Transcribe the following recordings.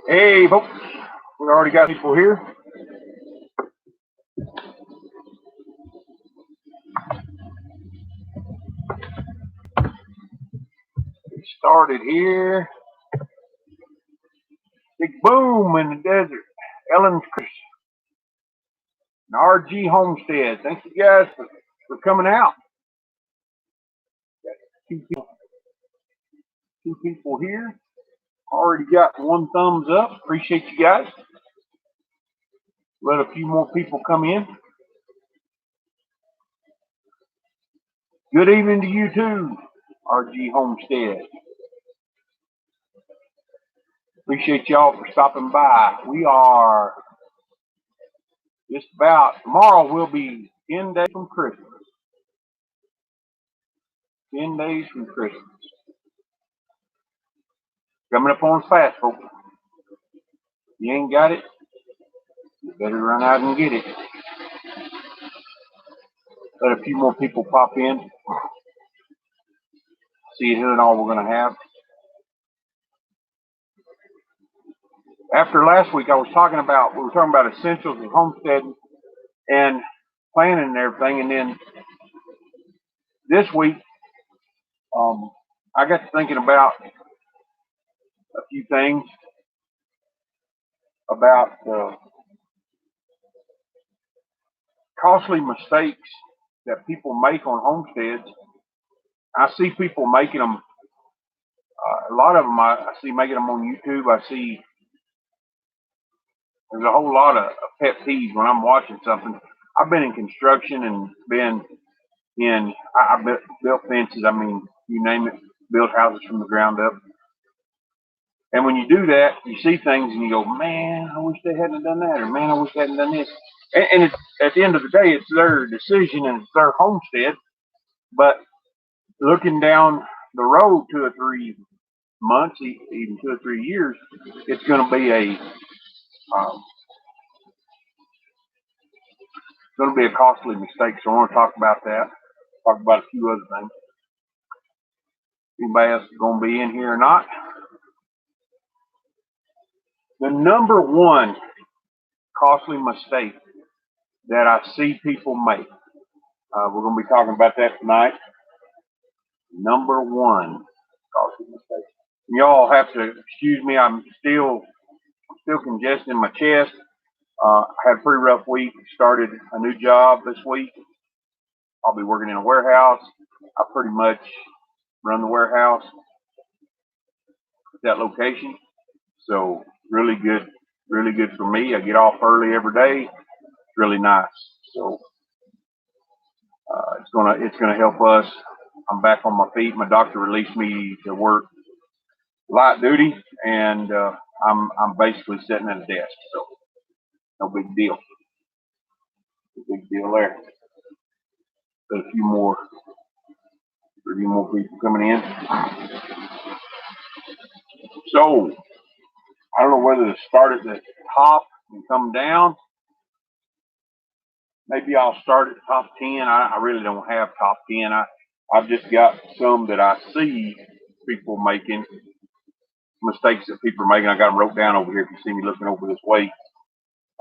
Hey, folks, we already got people here. It started here. Big boom in the desert. Ellen's Chris and RG Homestead. Thank you guys for coming out. Got two people here. Already got one thumbs up. Appreciate you guys. Let a few more people come in. Good evening to you too, RG Homestead. Appreciate y'all for stopping by. We are just about, tomorrow will be 10 days from Christmas. 10 days from Christmas. Coming up on us fast, folks. If you ain't got it, you better run out and get it. Let a few more people pop in. See who and all we're going to have. After last week, we were talking about essentials of homesteading and planning and everything. And then this week, I got to thinking about a few things about costly mistakes that people make on homesteads. I see people making them. A lot of them I see making them on YouTube. I see there's a whole lot of pet peeves when I'm watching something. I've been in construction and been in, I built fences. I mean, you name it, built houses from the ground up. And when you do that, you see things and you go, man, I wish they hadn't done that, or man, I wish they hadn't done this. And it's, at the end of the day, it's their decision and it's their homestead. But looking down the road 2 or 3 months, even 2 or 3 years, it's going to be a costly mistake. So I want to talk about that. Talk about a few other things. Anybody else is going to be in here or not? The number one costly mistake that I see people make. We're going to be talking about that tonight. Number one costly mistake. Y'all have to excuse me. I'm still congested in my chest. I had a pretty rough week. Started a new job this week. I'll be working in a warehouse. I pretty much run the warehouse at that location. So really good for me. I get off early every day. It's really nice. So it's gonna help us. I'm back on my feet. My doctor released me to work light duty, and I'm basically sitting at a desk. So no big deal. No big deal there. Got a few more people coming in. So I don't know whether to start at the top and come down. Maybe I'll start at the top 10. I really don't have top 10. I've just got some that I see people making, mistakes that people are making. I got them wrote down over here. If you see me looking over this way,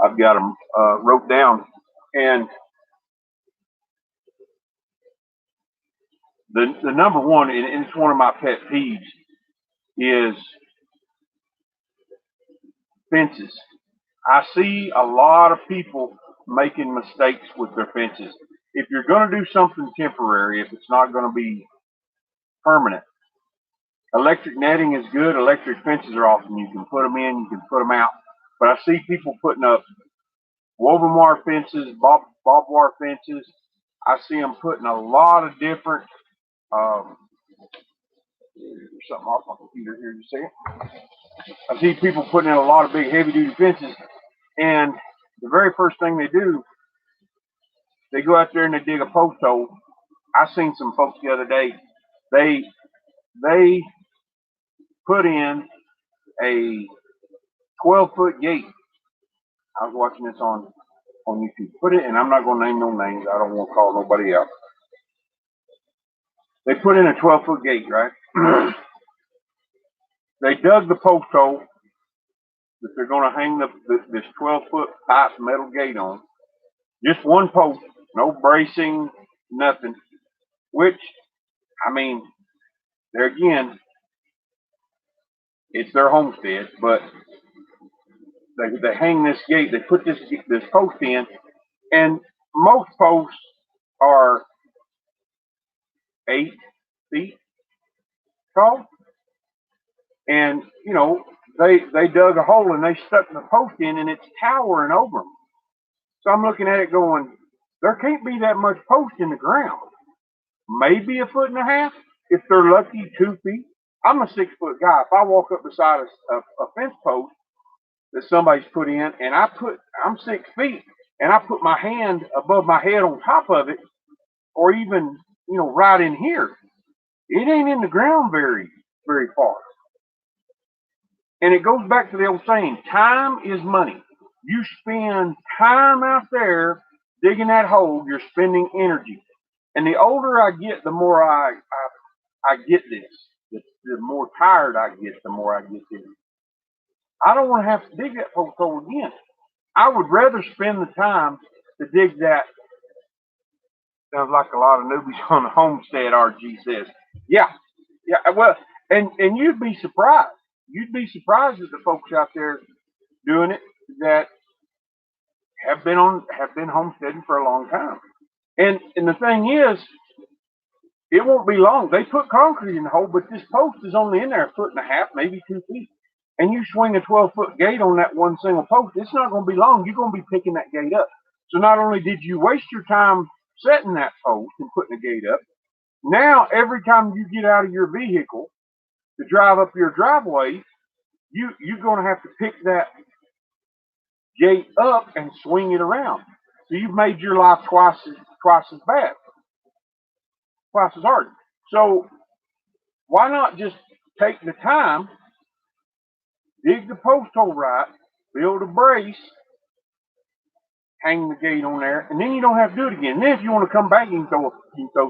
I've got them wrote down. And the number one, and it's one of my pet peeves, is fences. I see a lot of people making mistakes with their fences. If you're going to do something temporary, if it's not going to be permanent, electric netting is good. Electric fences are awesome. You can put them in, you can put them out. But I see people putting up woven wire fences, barbed wire fences. I see them putting a lot of different, something off my computer here just a second. I see people putting in a lot of big heavy duty fences, and the very first thing they do, they go out there and they dig a post hole. I seen some folks the other day. They put in a 12-foot gate. I was watching this on YouTube. Put it, and I'm not going to name no names. I don't want to call nobody out. They put in a 12-foot gate, right? They dug the post hole. that they're going to hang this 12-foot pipe metal gate on. Just one post, no bracing, nothing. Which, I mean, there again, it's their homestead, but they hang this gate, they put this post in, and most posts are 8 feet tall. And, you know, they dug a hole and they stuck the post in and it's towering over them. So I'm looking at it going, there can't be that much post in the ground. Maybe 1.5 feet. If they're lucky, 2 feet. I'm a 6-foot guy. If I walk up beside a fence post that somebody's put in and I'm 6 feet and I put my hand above my head on top of it, or even, you know, right in here, it ain't in the ground very, very far. And it goes back to the old saying, time is money. You spend time out there digging that hole, you're spending energy. And the older I get, the more I get this. The more tired I get, the more I get this. I don't want to have to dig that post hole again. I would rather spend the time to dig that. Sounds like a lot of newbies on the Homestead, RG says. Yeah, well, and you'd be surprised. You'd be surprised at the folks out there doing it that have been homesteading for a long time. And the thing is, it won't be long. They put concrete in the hole, but this post is only in there 1.5 feet, maybe 2 feet. And you swing a 12-foot gate on that one single post, it's not going to be long. You're going to be picking that gate up. So not only did you waste your time setting that post and putting the gate up, now every time you get out of your vehicle to drive up your driveway, you're going to have to pick that gate up and swing it around. So you've made your life twice as bad, twice as hard. So why not just take the time, dig the post hole right, build a brace, hang the gate on there, and then you don't have to do it again. Then if you want to come back, you can throw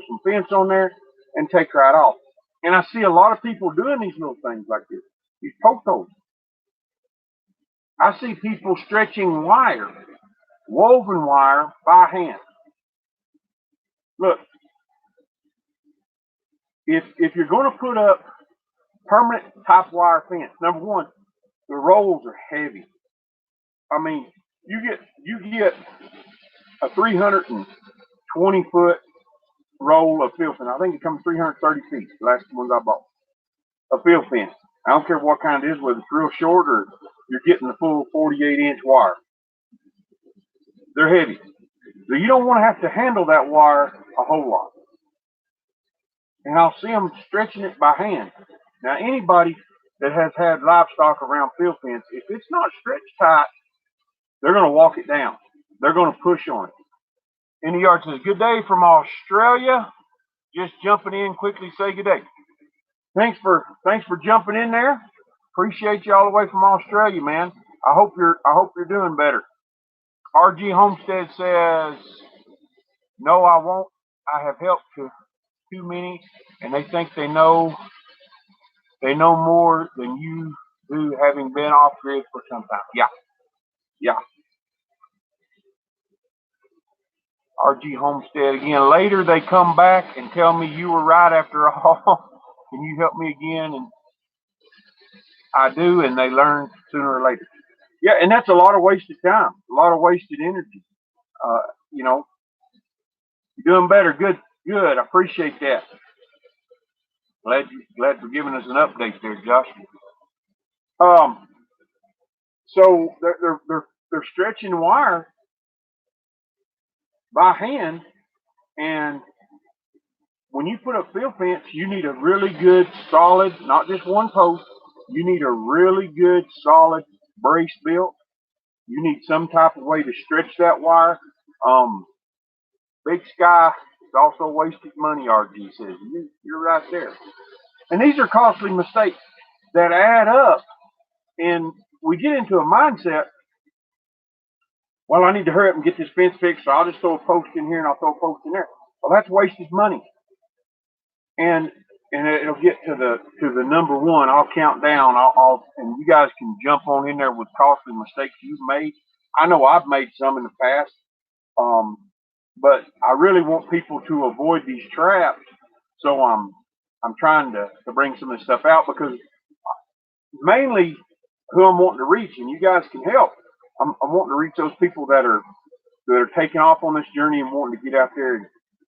some fence on there and take right off. And I see a lot of people doing these little things like this, these post holes. I see people stretching wire, woven wire by hand. Look, if you're going to put up permanent top wire fence, number one, the rolls are heavy. I mean, you get a 320-foot roll of field fence. I think it comes 330 feet. The last ones I bought, a field fence. I don't care what kind it is, whether it's real short or you're getting the full 48-inch wire. They're heavy. So you don't want to have to handle that wire a whole lot. And I'll see them stretching it by hand. Now, anybody that has had livestock around field fence, if it's not stretched tight, they're going to walk it down. They're going to push on it. In the yard says, good day from Australia. Just jumping in quickly, say good day. Thanks for jumping in there. Appreciate you all the way from Australia, man. I hope you're doing better. RG Homestead says, no, I won't. I have helped too many, and they think they know more than you do, having been off grid for some time. Yeah. RG Homestead again. Later they come back and tell me you were right after all. Can you help me again? And I do, and they learn sooner or later. Yeah, and that's a lot of wasted time, a lot of wasted energy. You know, you're doing better. Good. I appreciate that. Glad for giving us an update there, Josh. So they're stretching wire by hand, and when you put up field fence, you need a really good, solid, not just one post. You need a really good, solid brace built. You need some type of way to stretch that wire. Big Sky is also wasted money, RG says. You're right there. And these are costly mistakes that add up. And we get into a mindset, well, I need to hurry up and get this fence fixed, so I'll just throw a post in here and I'll throw a post in there. Well, that's wasted money. And and it'll get to the number one. I'll count down. And you guys can jump on in there with costly mistakes you've made. I know I've made some in the past, um, but I really want people to avoid these traps. So I'm trying to bring some of this stuff out because mainly who I'm wanting to reach, and you guys can help. I'm wanting to reach those people that are taking off on this journey and wanting to get out there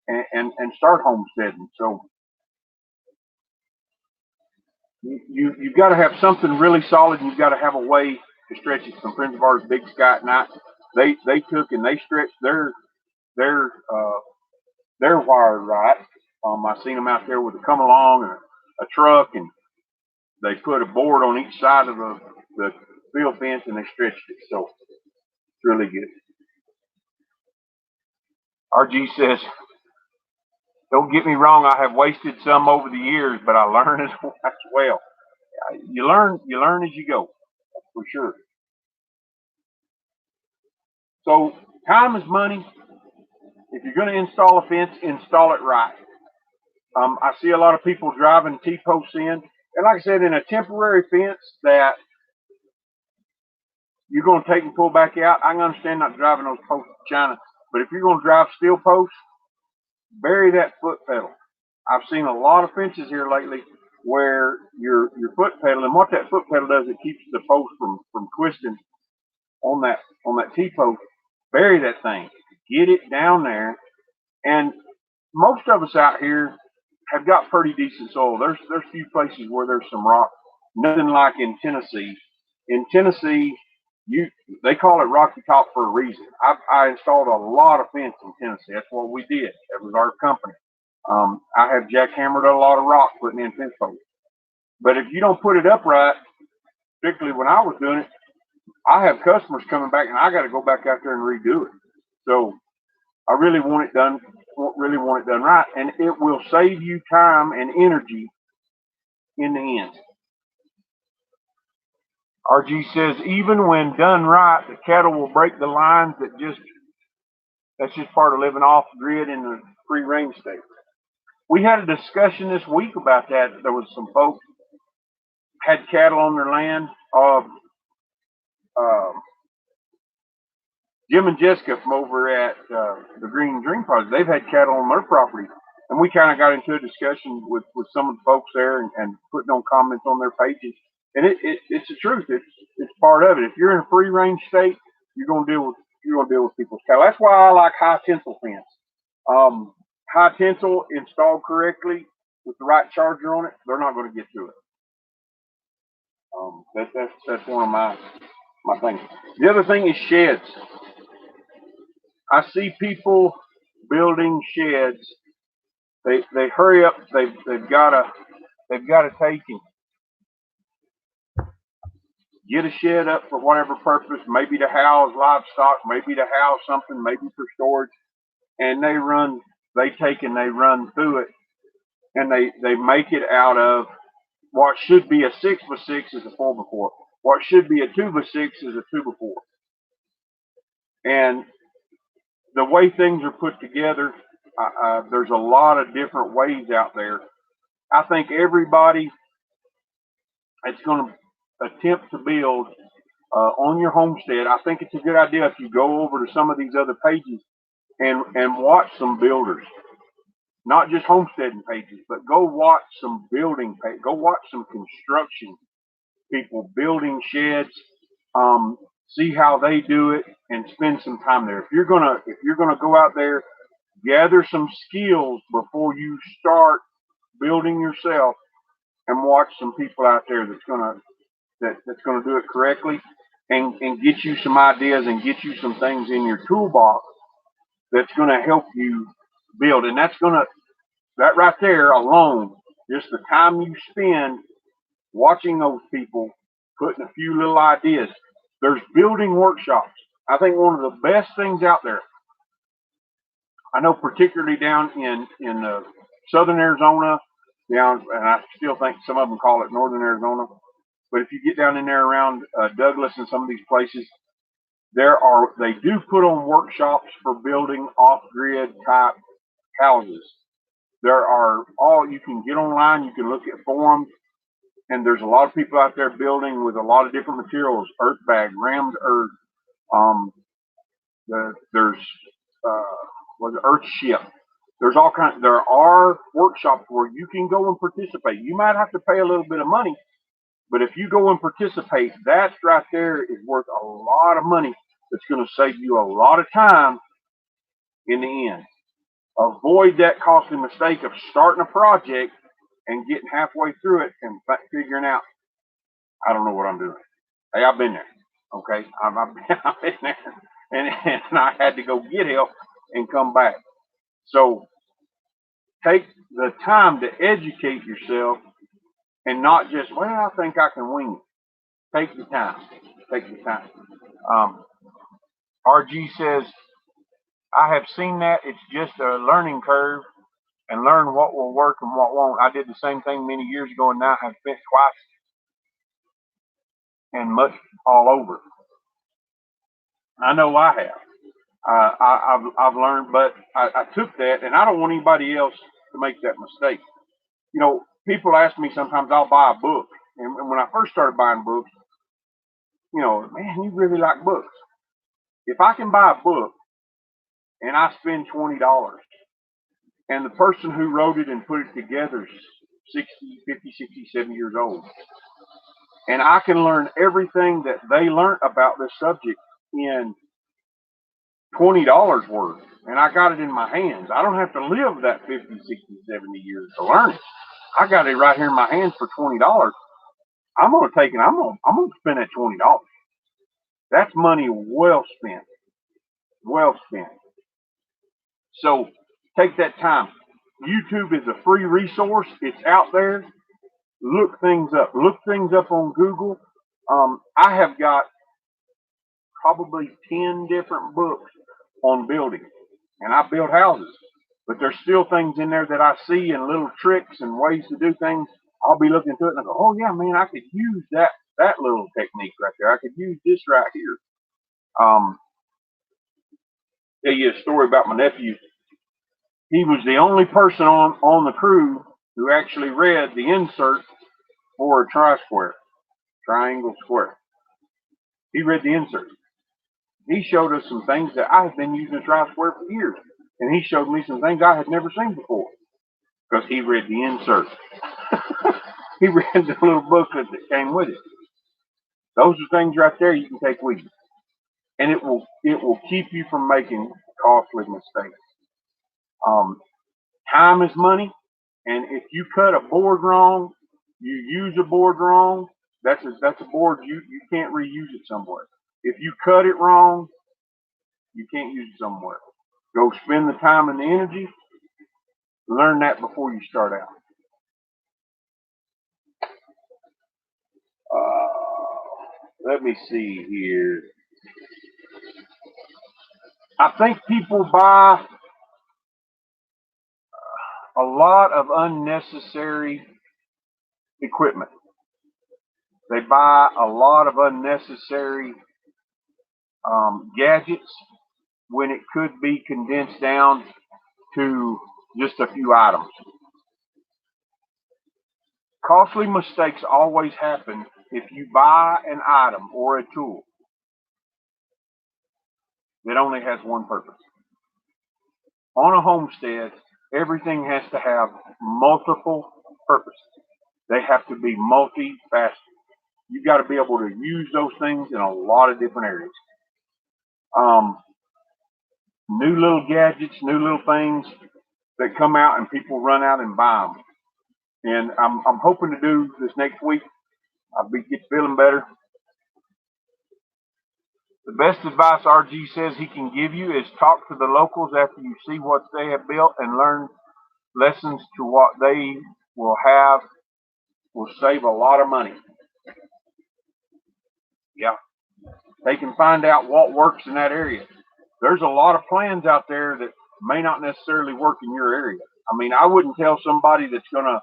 and start homesteading. So you've got to have something really solid, and you've got to have a way to stretch it. Some friends of ours, Big Sky at Night, they took and they stretched their wire right. I seen them out there with a come along and a truck, and they put a board on each side of the field fence and they stretched it. So it's really good. RG says, don't get me wrong, I have wasted some over the years, but I learn as well. You learn as you go, for sure. So time is money. If you're going to install a fence, install it right. I see a lot of people driving T-posts in, and like I said, in a temporary fence that you're going to take and pull back out, I can understand not driving those posts to China, but if you're going to drive steel posts, bury that foot pedal. I've seen a lot of fences here lately where your foot pedal, and what that foot pedal does, it keeps the post from twisting on that T-post. Bury that thing. Get it down there. And most of us out here have got pretty decent soil. There's few places where there's some rock. Nothing like in Tennessee. In Tennessee, they call it Rocky Top for a reason. I installed a lot of fence in Tennessee. That's what we did. That was our company. I have jackhammered a lot of rock putting in fence posts. But if you don't put it up right, particularly when I was doing it, I have customers coming back and I got to go back out there and redo it. So I really want it done right, and it will save you time and energy in the end. RG says, even when done right, the cattle will break the lines. That's just part of living off grid in the free range state. We had a discussion this week about that. There was some folks had cattle on their land. Jim and Jessica from over at the Green Dream Project, they've had cattle on their property. And we kind of got into a discussion with some of the folks there and putting on comments on their pages. And it's the truth. It's part of it. If you're in a free range state, you're gonna deal with people's cattle. That's why I like high tensile fence. High tensile installed correctly with the right charger on it, they're not going to get to it. That's one of my things. The other thing is sheds. I see people building sheds. They hurry up. They've got to take and get a shed up for whatever purpose, maybe to house livestock, maybe to house something, maybe for storage, and they take and they run through it, and they make it out of what should be a 6x6 is a 4x4. What should be a 2x6 is a 2x4. And the way things are put together, there's a lot of different ways out there. I think everybody that's going to attempt to build on your homestead, I think it's a good idea if you go over to some of these other pages and watch some builders, not just homesteading pages, but go watch some building pages, go watch some construction people building sheds, see how they do it, and spend some time there. If you're gonna go out there, gather some skills before you start building yourself, and watch some people out there that's gonna do it correctly, and get you some ideas and get you some things in your toolbox that's gonna help you build. And that right there alone, just the time you spend watching those people, putting a few little ideas. There's building workshops. I think one of the best things out there, I know particularly down in southern Arizona, and I still think some of them call it northern Arizona, but if you get down in there around Douglas and some of these places, they do put on workshops for building off-grid type houses. There are you can get online, you can look at forums, and there's a lot of people out there building with a lot of different materials, earth bag, rammed earth, um, there's was earth ship. There's all kinds. There are workshops where you can go and participate. You might have to pay a little bit of money, but if you go and participate, that right there is worth a lot of money. It's going to save you a lot of time in the end. Avoid that costly mistake of starting a project and getting halfway through it and figuring out, I don't know what I'm doing. Hey, I've been there. Okay, I've been there, and I had to go get help and come back. So take the time to educate yourself and not just, well, I think I can wing it. Take the time. Take the time. Um, RG says, I have seen that. It's just a learning curve and learn what will work and what won't. I did the same thing many years ago and now have spent twice and much all over. I know I have. I've learned, but I took that, and I don't want anybody else to make that mistake. You know, people ask me sometimes, I'll buy a book, and when I first started buying books, you know, man, you really like books. If I can buy a book and I spend $20, and the person who wrote it and put it together is 60, 50, 60, 70 years old, and I can learn everything that they learned about this subject in $20 worth, and I got it in my hands. I don't have to live that 50, 60, 70 years to learn it. I got it right here in my hands for $20. I'm gonna take it. I'm gonna spend that $20. That's money well spent. Well spent. So take that time. YouTube is a free resource. It's out there. Look things up. Look things up on Google. I have got probably 10 different books on building, and I build houses. But there's still things in there that I see and little tricks and ways to do things. I'll be looking through it and I go, oh yeah, man, I could use that little technique right there. I could use this right here. Tell you a story about my nephew. He was the only person on the crew who actually read the insert for a triangle square. He read the insert. He showed us some things that I had been using a tri-square for years. And he showed me some things I had never seen before because he read the insert. He read the little booklet that came with it. Those are things right there you can take with you. And it will keep you from making costly mistakes. Time is money, and if you cut a board wrong, you use a board wrong, that's a board you can't reuse it somewhere. If you cut it wrong, you can't use it somewhere. Go spend the time and the energy. Learn that before you start out. Let me see here. I think people buy a lot of unnecessary equipment. They buy a lot of unnecessary gadgets when it could be condensed down to just a few items. Costly mistakes always happen if you buy an item or a tool that only has one purpose. On a homestead, everything has to have multiple purposes. They have to be multifaceted. You've got to be able to use those things in a lot of different areas. New little gadgets, new little things that come out and people run out and buy them. And I'm hoping to do this next week. I'll get feeling better. The best advice RG says he can give you is talk to the locals after you see what they have built and learn lessons to what they will have will save a lot of money. Yeah. They can find out what works in that area. There's a lot of plans out there that may not necessarily work in your area. I mean, I wouldn't tell somebody that's going to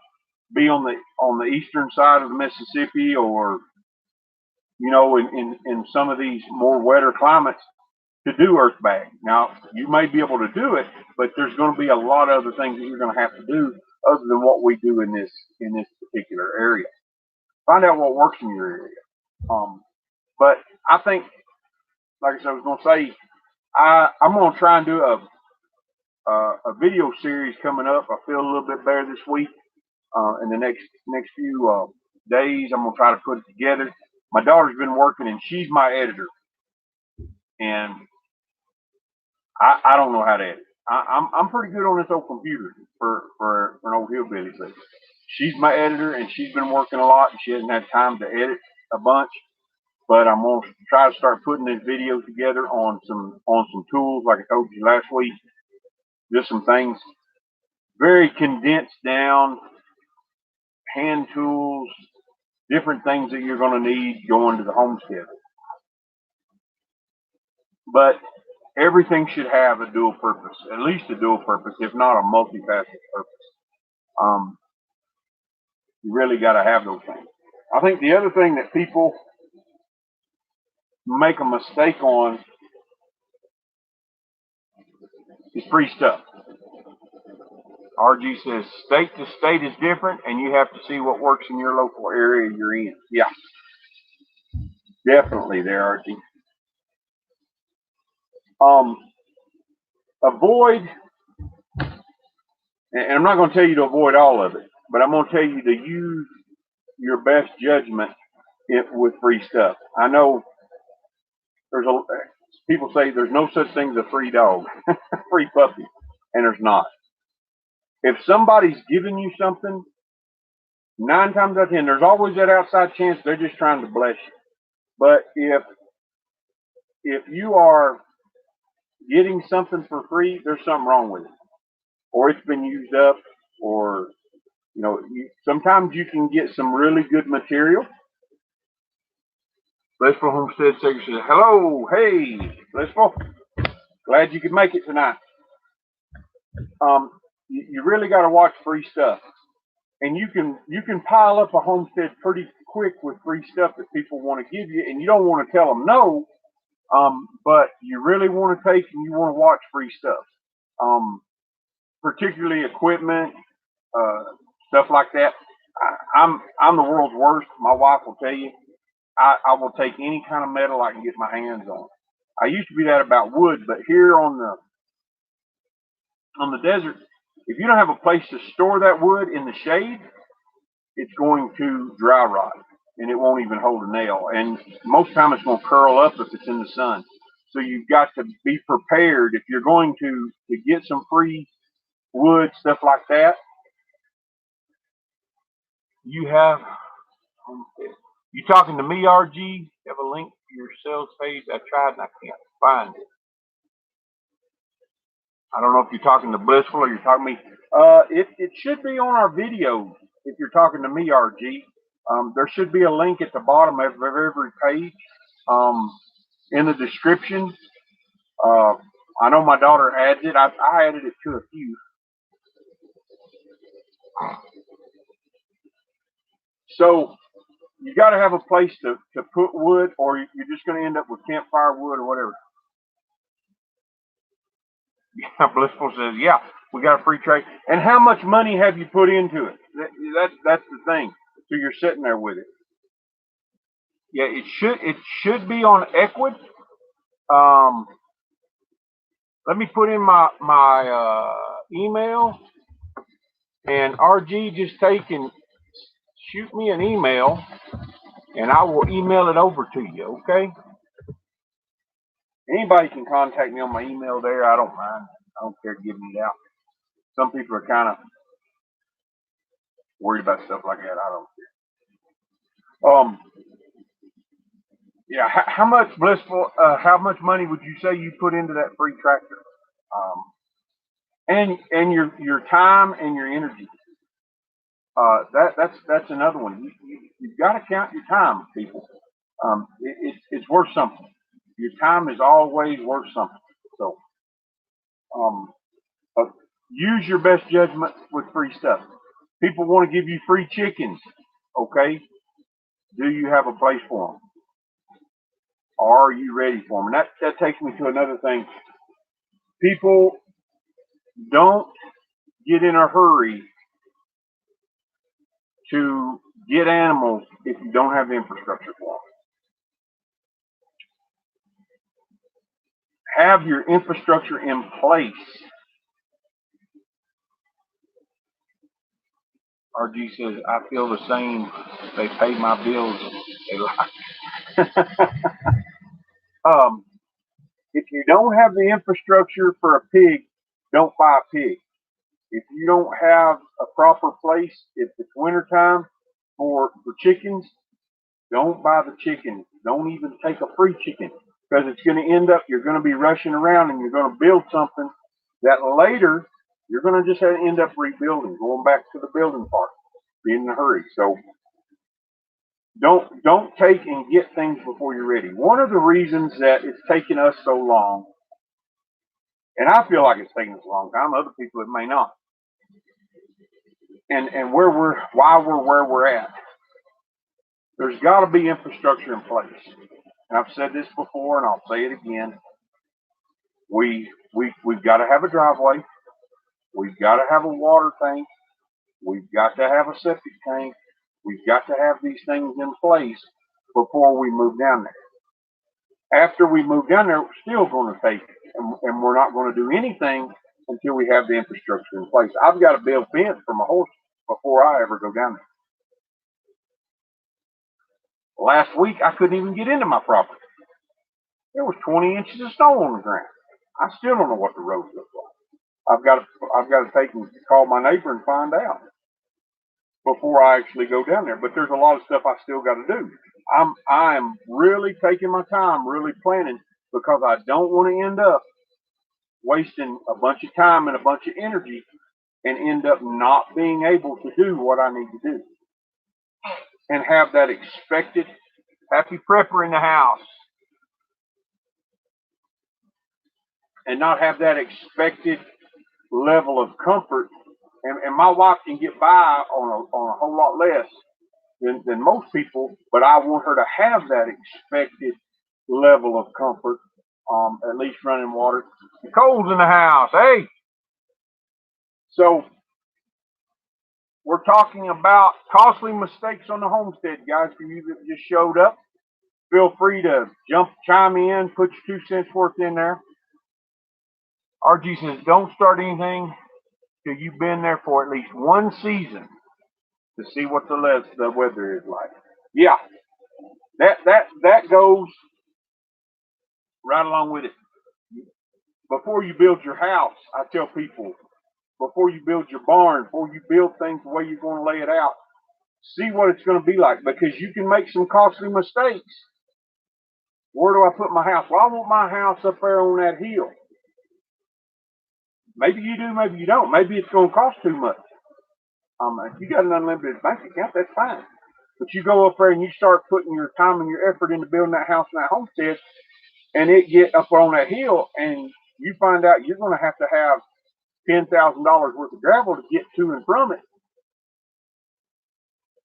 be on the eastern side of the Mississippi or, you know, in some of these more wetter climates to do earth bag. Now, you may be able to do it, but there's going to be a lot of other things that you're going to have to do other than what we do in this particular area. Find out what works in your area. But I think, like I said, I was going to say, I'm going to try and do a video series coming up. I feel a little bit better this week. In the next few days, I'm going to try to put it together. My daughter's been working, and she's my editor, and I don't know how to edit. I'm pretty good on this old computer for an old hillbilly, but she's my editor, and she's been working a lot, and she hasn't had time to edit a bunch. But I'm gonna try to start putting this video together on some tools, like I told you last week. Just some things, very condensed down, hand tools, different things that you're going to need going to the homestead. But everything should have a dual purpose, at least a dual purpose, if not a multifaceted purpose. You really got to have those things. I think the other thing that people make a mistake on is free stuff. RG says state to state is different, and you have to see what works in your local area you're in. Yeah, definitely there, RG. Avoid, and I'm not going to tell you to avoid all of it, but I'm going to tell you to use your best judgment with free stuff. I know people say there's no such thing as a free dog, free puppy, and there's not. If somebody's giving you something, 9 times out of 10, there's always that outside chance they're just trying to bless you. But if you are getting something for free, there's something wrong with it, or it's been used up, or sometimes you can get some really good material. Blissful Homestead Secretary says, hello, hey, Blissful. Glad you could make it tonight. You really got to watch free stuff. And you can pile up a homestead pretty quick with free stuff that people want to give you, and you don't want to tell them no, but you really want to take and you want to watch free stuff, particularly equipment, stuff like that. I'm the world's worst. My wife will tell you. I will take any kind of metal I can get my hands on. I used to be that about wood, but here on the desert, if you don't have a place to store that wood in the shade, it's going to dry rot, and it won't even hold a nail. And most of the time it's going to curl up if it's in the sun. So you've got to be prepared if you're going to get some free wood, stuff like that. You talking to me, RG? You have a link to your sales page? I tried and I can't find it. I don't know if you're talking to Blissful or you're talking to me. It should be on our videos if you're talking to me, RG. There should be a link at the bottom of every page in the description. I know my daughter adds it. I added it to a few. So you got to have a place to put wood, or you're just going to end up with campfire wood or whatever. Yeah, Blissful says, yeah, we got a free trade. And how much money have you put into it? That's the thing. So you're sitting there with it. Yeah, it should be on Equid. Let me put in my email, and RG just take and shoot me an email, and I will email it over to you. Okay. Anybody can contact me on my email there. I don't mind. I don't care giving it out. Some people are kind of worried about stuff like that. I don't care. Yeah. How much, Blissful? How much money would you say you put into that free tractor? And your time and your energy. That's another one. You've got to count your time, people. It's worth something. Your time is always worth something. So, use your best judgment with free stuff. People want to give you free chickens. Okay, do you have a place for them? Are you ready for them? And that takes me to another thing. People don't get in a hurry to get animals if you don't have the infrastructure for them. Have your infrastructure in place. RG says, I feel the same. They pay my bills. They lie. If you don't have the infrastructure for a pig, don't buy a pig. If you don't have a proper place, if it's wintertime for chickens, don't buy the chicken. Don't even take a free chicken because it's going to end up, you're going to be rushing around and you're going to build something that later you're going to just have to end up rebuilding, going back to the building part, being in a hurry. So don't take and get things before you're ready. One of the reasons that it's taken us so long, and I feel like it's taken us a long time, other people it may not, and why we're where we're at. There's got to be infrastructure in place. And I've said this before, and I'll say it again. We've got to have a driveway. We've got to have a water tank. We've got to have a septic tank. We've got to have these things in place before we move down there. After we move down there, we're still going to take it, and we're not going to do anything until we have the infrastructure in place. I've got to build fence for my horse before I ever go down there. Last week, I couldn't even get into my property. There was 20 inches of snow on the ground. I still don't know what the roads look like. I've got to take and call my neighbor and find out before I actually go down there. But there's a lot of stuff I still got to do. I'm really taking my time, really planning, because I don't want to end up wasting a bunch of time and a bunch of energy and end up not being able to do what I need to do. And have that expected happy prepper in the house. And not have that expected level of comfort. And my wife can get by on a whole lot less than most people, but I want her to have that expected level of comfort, at least running water. Nicole's in the house. Hey! So, we're talking about costly mistakes on the homestead, guys. For you that just showed up, feel free to chime in, put your 2 cents worth in there. RG says, don't start anything till you've been there for at least one season to see what the weather is like. Yeah, that goes right along with it. Before you build your house, I tell people, before you build your barn, before you build things the way you're going to lay it out, see what it's going to be like, because you can make some costly mistakes. Where do I put my house? Well, I want my house up there on that hill. Maybe you do, maybe you don't. Maybe it's going to cost too much. If you got an unlimited bank account, that's fine. But you go up there and you start putting your time and your effort into building that house and that homestead, and it get up on that hill, and you find out you're going to have $10,000 worth of gravel to get to and from it.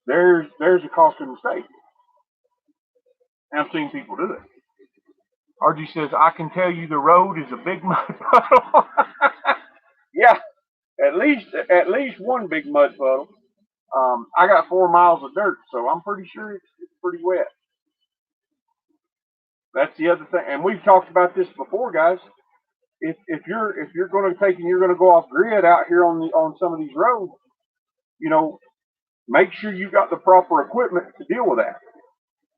There's a costly mistake. And I've seen people do it. RG says, I can tell you the road is a big mud puddle. Yeah, at least one big mud puddle. I got 4 miles of dirt, so I'm pretty sure it's pretty wet. That's the other thing, and we've talked about this before, guys. If you're going to take and you're going to go off grid out here on some of these roads, make sure you got the proper equipment to deal with that.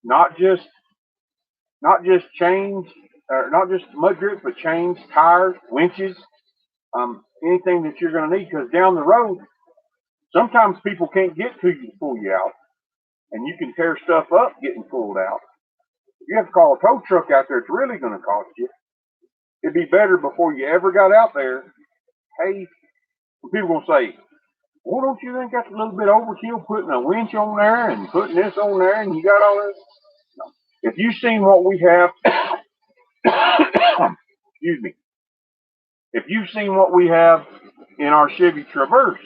Not just chains, or not just mud grips, but chains, tires, winches, anything that you're going to need. Because down the road, sometimes people can't get to you to pull you out, and you can tear stuff up getting pulled out. If you have to call a tow truck out there, it's really going to cost you. It'd be better before you ever got out there. Hey, people going to say, well, don't you think that's a little bit overkill putting a winch on there and putting this on there and you got all this? No. If you've seen what we have, excuse me. If you've seen what we have in our Chevy Traverse,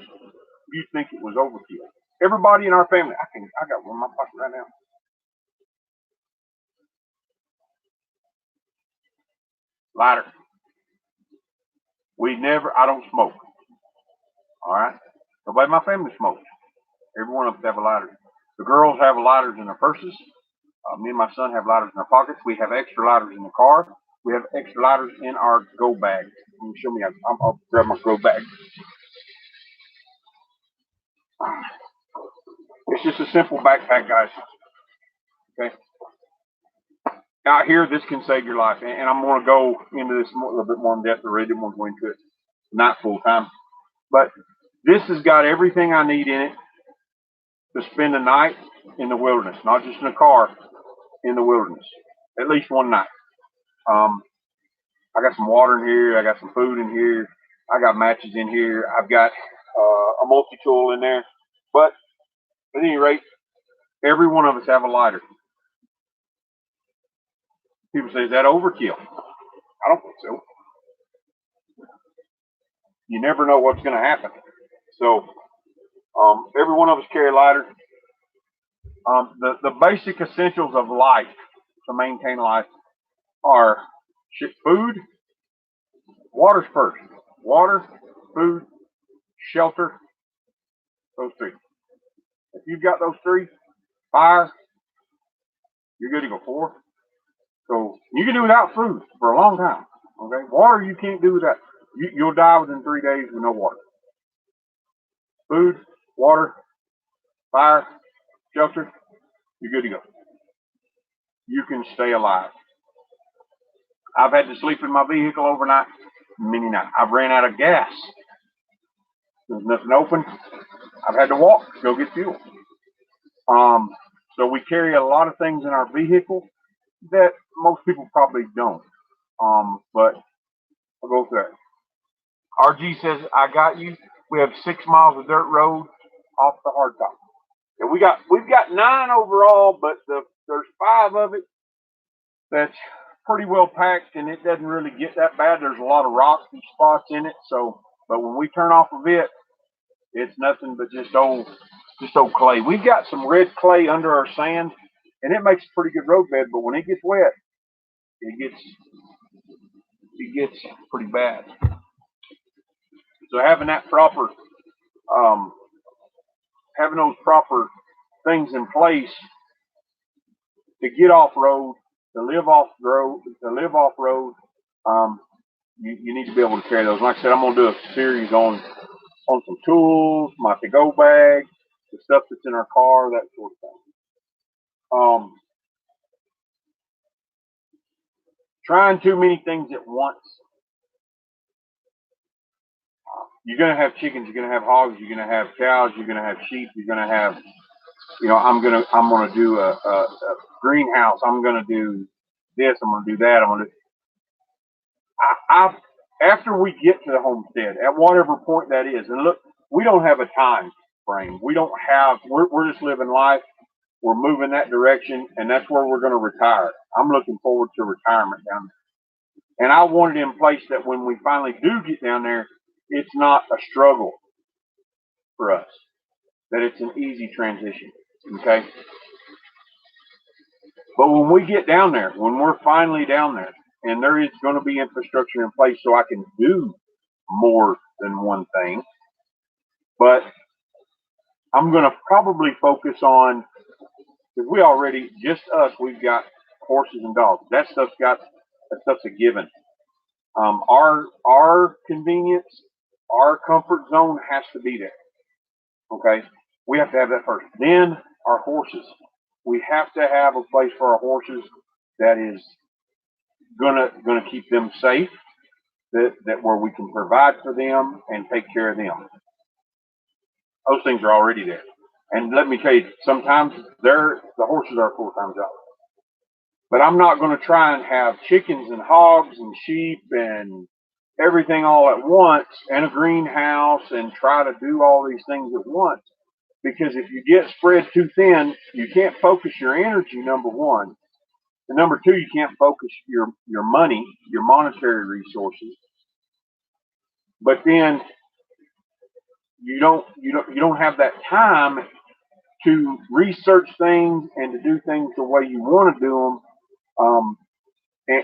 you think it was overkill. Everybody in our family, I got one in my pocket right now. Lighter. I don't smoke. All right. Nobody in my family smokes. Every one of us have a lighter. The girls have lighters in their purses. Me and my son have lighters in our pockets. We have extra lighters in the car. We have extra lighters in our go bag. Let me show me. I'll grab my go bag. It's just a simple backpack, guys. Okay. Out here, this can save your life, and I'm going to go into this a little bit more in depth. I really didn't want to go into it, not full time, but this has got everything I need in it to spend a night in the wilderness, not just in a car, in the wilderness, at least one night. I got some water in here. I got some food in here. I got matches in here. I've got a multi-tool in there. But at any rate, every one of us have a lighter. People say, is that overkill? I don't think so. You never know what's going to happen. So every one of us carry a lighter. The basic essentials of life to maintain life are food, water's first. Water, food, shelter, those three. If you've got those three, fire, you're good to go. 4. So you can do without food for a long time. Okay, water you can't do without. You'll die within 3 days with no water. Food, water, fire, shelter, you're good to go. You can stay alive. I've had to sleep in my vehicle overnight, many nights. I've ran out of gas. There's nothing open. I've had to walk to go get fuel. So we carry a lot of things in our vehicle that most people probably don't. But I'll go through it. RG says, I got you. We have 6 miles of dirt road off the hardtop. And we've got 9 overall, but there's 5 of it that's pretty well packed, and it doesn't really get that bad. There's a lot of rocky spots in it. But when we turn off of it, it's nothing but just old clay. We've got some red clay under our sand, and it makes a pretty good road bed. But when it gets wet, it gets pretty bad. So having those proper things in place to get off road, to live off road, you need to be able to carry those. Like I said, I'm going to do a series on some tools, my to-go bag, the stuff that's in our car, that sort of thing. Trying too many things at once. You're going to have chickens, you're going to have hogs, you're going to have cows, you're going to have sheep, you're going to have, I'm going to do a greenhouse. I'm going to do this. I'm going to do that. After we get to the homestead, at whatever point that is, and look, we don't have a time frame. We're just living life. We're moving that direction, and that's where we're going to retire. I'm looking forward to retirement down there. And I want it in place that when we finally do get down there, it's not a struggle for us, that it's an easy transition, okay? But when we get down there, when we're finally down there, and there is going to be infrastructure in place so I can do more than one thing, but I'm going to probably focus on, because just us, we've got horses and dogs. That stuff's a given. Our convenience, our comfort zone has to be there. Okay, we have to have that first. Then our horses. We have to have a place for our horses that is gonna keep them safe. That where we can provide for them and take care of them. Those things are already there. And let me tell you, sometimes the horses are a full-time job. But I'm not going to try and have chickens and hogs and sheep and everything all at once and a greenhouse and try to do all these things at once. Because if you get spread too thin, you can't focus your energy, number one. And number two, you can't focus your money, your monetary resources. But then you don't have that time to research things and to do things the way you want to do them,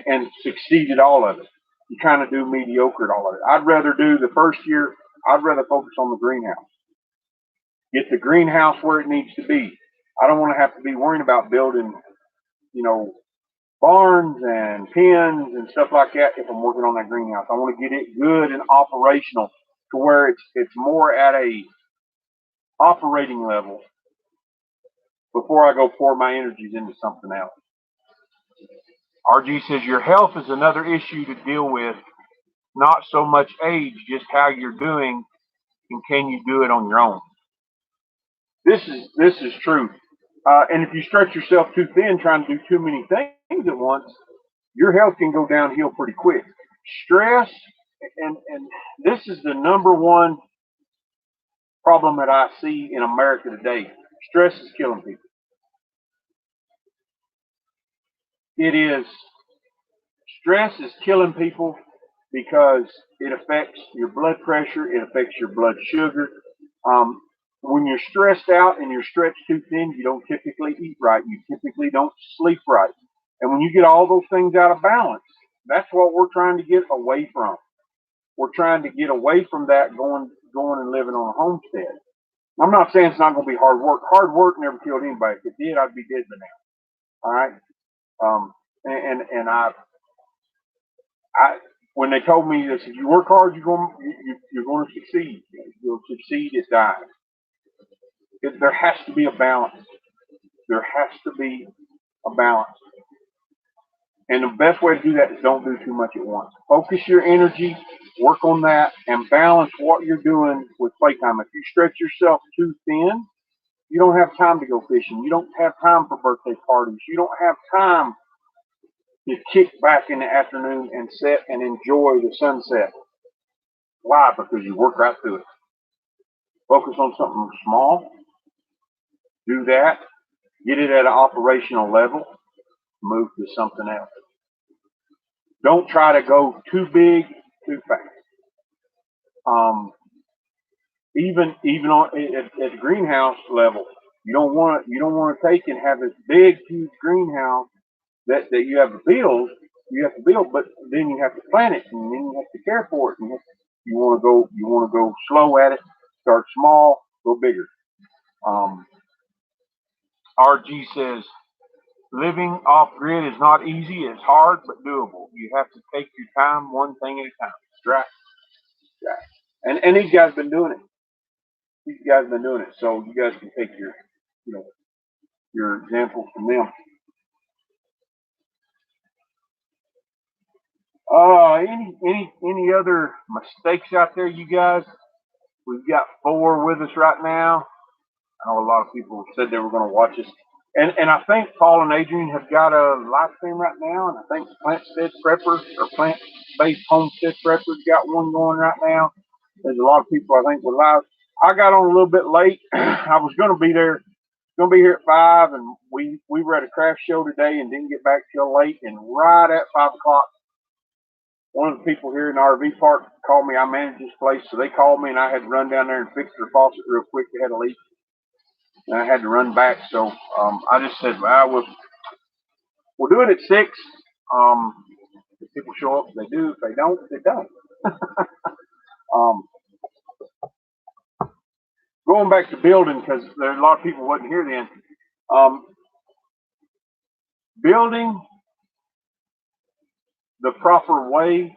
and succeed at all of it. you kind of do mediocre at all of it. I'd rather do the first year, I'd rather focus on the greenhouse. Get the greenhouse where it needs to be. I don't want to have to be worrying about building, you know, barns and pens and stuff like that if I'm working on that greenhouse. I want to get it good and operational to where it's more at a operating level before I go pour my energies into something else. RG says your health is another issue to deal with, not so much age, just how you're doing and can you do it on your own. This is true. And if you stretch yourself too thin trying to do too many things at once, your health can go downhill pretty quick. Stress, and this is the number one problem that I see in America today. Stress is killing people. It is. Stress is killing people because it affects your blood pressure. It affects your blood sugar. When you're stressed out and you're stretched too thin, you don't typically eat right. You typically don't sleep right. And when you get all those things out of balance, that's what we're trying to get away from. We're trying to get away from that going and living on a homestead. I'm not saying it's not going to be hard work. Hard work never killed anybody. If it did, I'd be dead by now. All right. And I when they told me this, if you work hard, you're going to succeed. You'll succeed at dying. There has to be a balance. There has to be a balance. And the best way to do that is don't do too much at once. Focus your energy, work on that, and balance what you're doing with playtime. If you stretch yourself too thin, you don't have time to go fishing. You don't have time for birthday parties. You don't have time to kick back in the afternoon and sit and enjoy the sunset. Why? Because you work right through it. Focus on something small. Do that. Get it at an operational level. Move to something else. Don't try to go too big, too fast. Even on at the greenhouse level, you don't want to take and have this big, huge greenhouse that you have to build. You have to build, but then you have to plant it, and then you have to care for it. And you want to go slow at it. Start small, go bigger. RG says, living off grid is not easy. It's hard, but doable. You have to take your time, one thing at a time. Right. And these guys have been doing it. These guys have been doing it. So you guys can take your examples from them. Any other mistakes out there, you guys? We've got 4 with us right now. I know a lot of people said they were going to watch us. And I think Paul and Adrian have got a live stream right now, and I think Plant-Based Homestead Preppers got one going right now. There's a lot of people I think were live. I got on a little bit late. I was going to be there, here at 5, and we were at a craft show today and didn't get back till late. And right at 5 o'clock, one of the people here in the RV park called me. I manage this place, so they called me, and I had to run down there and fix their faucet real quick. They had a leak. And I had to run back, so I just said, well, we'll do it at 6. If people show up, they do. If they don't, they don't. Going back to building, because there's a lot of people wasn't here then. Building the proper way,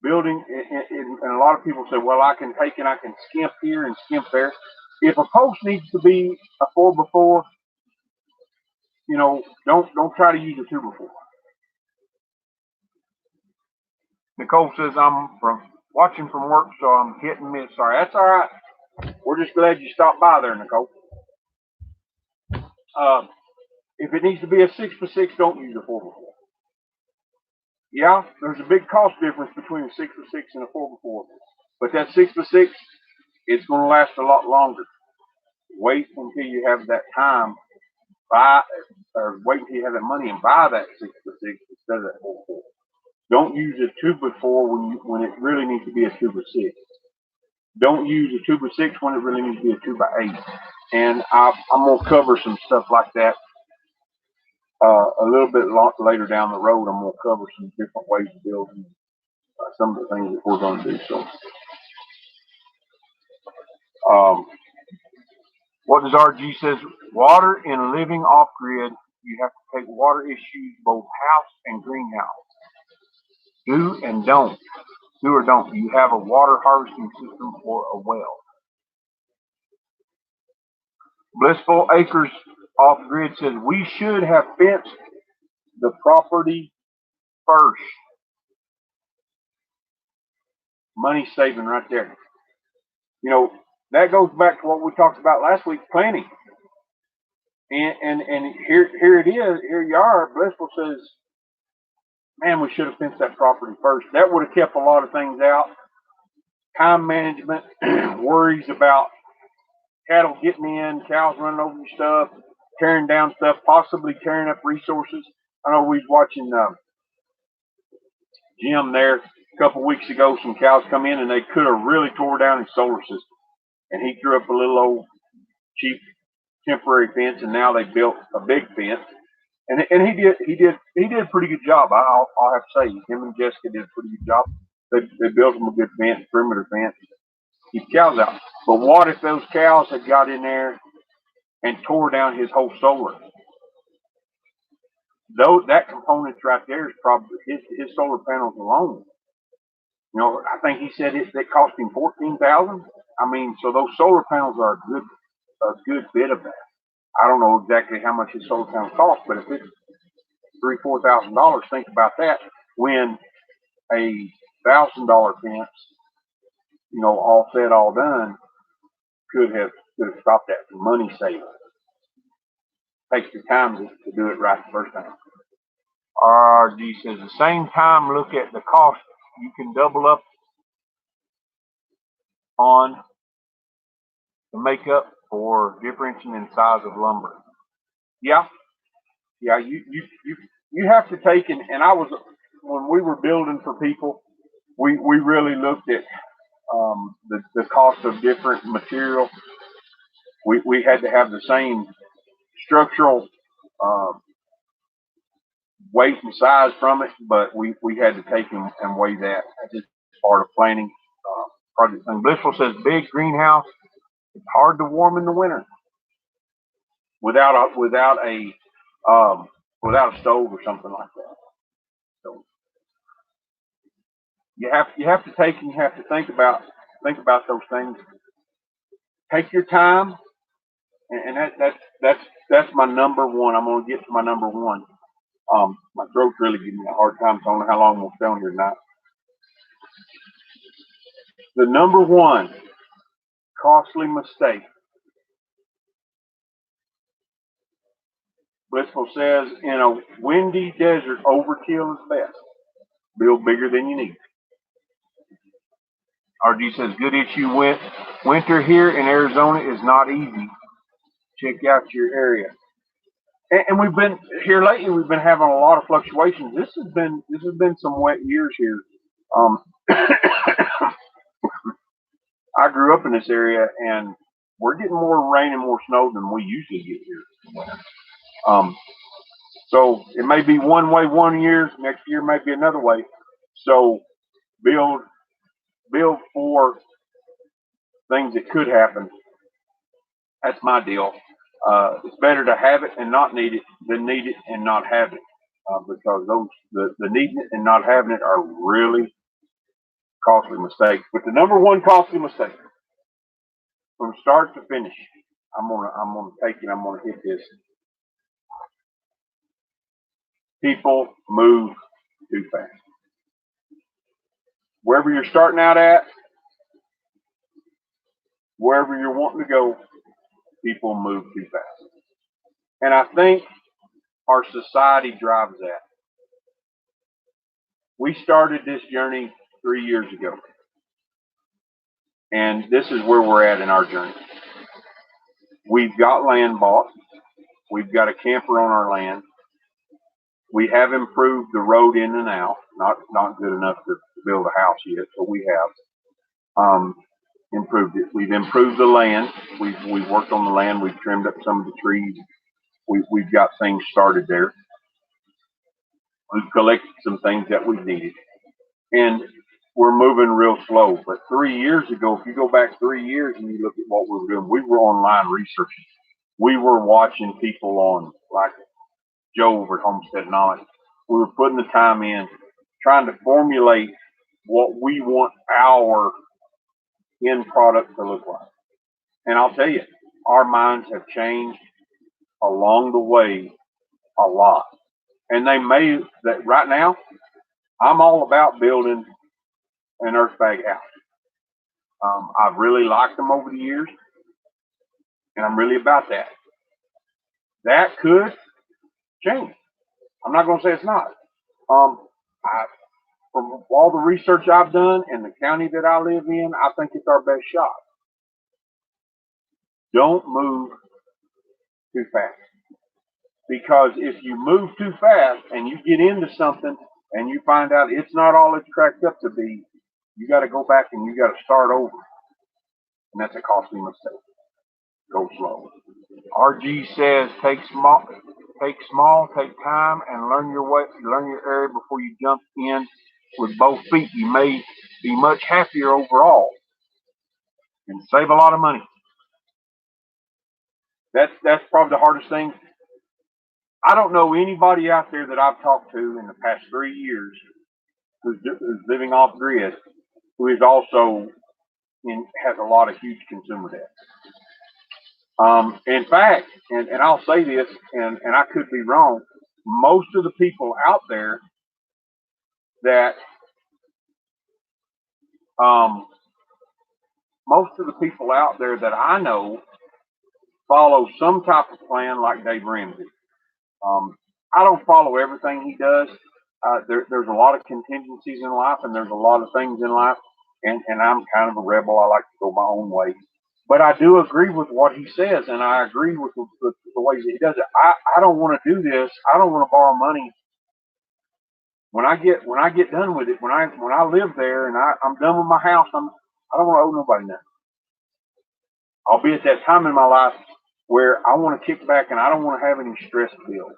and a lot of people say, well, I can take and I can skimp here and skimp there. If a post needs to be a 4x4, don't try to use a 2x4. Nicole says I'm watching from work, so I'm hit and miss. Sorry, that's all right. We're just glad you stopped by there, Nicole. If it needs to be a 6x6, don't use a 4x4. Yeah, there's a big cost difference between a 6x6 and a 4x4, but that 6x6, it's going to last a lot longer. Wait until you have that time, wait until you have that money and buy that 6x6 instead of that 4x4. Don't use a 2x4 when it really needs to be a 2x6. Don't use a 2x6 when it really needs to be a 2x8. And I'm going to cover some stuff like that a little bit later down the road. I'm going to cover some different ways of building some of the things that we're going to do. So, um, what does RG says? Water and living off grid. You have to take water issues, both house and greenhouse. Do and don't. Do or don't. You have a water harvesting system or a well. Blissful Acres off grid says we should have fenced the property first. Money saving right there. You know, that goes back to what we talked about last week, planning. And here it is. Here you are. Blissful says, man, we should have fenced that property first. That would have kept a lot of things out. Time management, worries about cattle getting in, cows running over your stuff, tearing down stuff, possibly tearing up resources. I know we was watching Jim there a couple weeks ago. Some cows come in and they could have really tore down his solar system. And he threw up a little old cheap temporary fence, and now they built a big fence. And he did a pretty good job. I'll have to say, him and Jessica did a pretty good job. They built him a good fence, perimeter fence, keep cows out. But what if those cows had got in there and tore down his whole solar? Though that component right there is probably his solar panels alone. You know, I think he said it cost him $14,000. I mean, so those solar panels are a good bit of that. I don't know exactly how much his solar panels cost, but if it's $3,000-4,000, think about that. When a $1,000 fence, you know, all said, all done, could have stopped that for money saving. Takes the time to do it right the first time. RG says, the same time, look at the cost. You can double up on the makeup for differentiating in size of lumber. Yeah, you have to take and I was, when we were building for people, we really looked at the cost of different material. We had to have the same structural weight and size from it, but we had to take and weigh that as just part of planning project thing. Blissful says big greenhouse. It's hard to warm in the winter without a stove or something like that. So you have to take and you have to think about those things. Take your time, and that's my number one. I'm gonna get to my number one. My throat's really giving me a hard time, so I don't know how long we'll stay on here tonight. The number one costly mistake. Blissful says, in a windy desert, overkill is best. Build bigger than you need. RG says, good issue. Winter here in Arizona is not easy. Check out your area. And we've been here lately. We've been having a lot of fluctuations. This has been some wet years here. I grew up in this area, and we're getting more rain and more snow than we usually get here. So it may be one way one year, next year may be another way. So build for things that could happen. That's my deal. It's better to have it and not need it than need it and not have it, because the needing it and not having it are really costly mistakes. But the number one costly mistake, from start to finish, I'm gonna take it. I'm gonna hit this. People move too fast. Wherever you're starting out at, wherever you're wanting to go, people move too fast. And I think our society drives that. We started this journey 3 years ago. And this is where we're at in our journey. We've got land bought. We've got a camper on our land. We have improved the road in and out. Not good enough to build a house yet, but we have improved it. We've improved the land. We've worked on the land. We've trimmed up some of the trees. We've got things started there. We've collected some things that we've needed. And we're moving real slow. But 3 years ago, if you go back 3 years and you look at what we were doing, we were online researching. We were watching people on, like Joe over at Homestead and all that. We were putting the time in, trying to formulate what we want our end product to look like. And I'll tell you, our minds have changed along the way a lot. And they may, that right now, I'm all about building an earth bag house. I've really liked them over the years, and I'm really about that. That could change. I'm not going to say it's not. I, from all the research I've done in the county that I live in, I think it's our best shot. Don't move too fast. Because if you move too fast and you get into something and you find out it's not all it's cracked up to be, you got to go back and you got to start over. And that's a costly mistake. Go slow. RG says take small, take time, and learn your way, learn your area before you jump in with both feet. You may be much happier overall and save a lot of money. That's probably the hardest thing. I don't know anybody out there that I've talked to in the past 3 years who's living off grid who is also has a lot of huge consumer debt. In fact, and I'll say this, and I could be wrong, most of the people out there that I know follow some type of plan like Dave Ramsey. I don't follow everything he does. There's a lot of contingencies in life, and there's a lot of things in life, and I'm kind of a rebel. I like to go my own way. But I do agree with what he says, and I agree with the ways that he does it. I don't want to do this. I don't want to borrow money. When I get done with it, when I live there and I'm done with my house, I don't want to owe nobody nothing. I'll be at that time in my life where I want to kick back and I don't want to have any stress bills.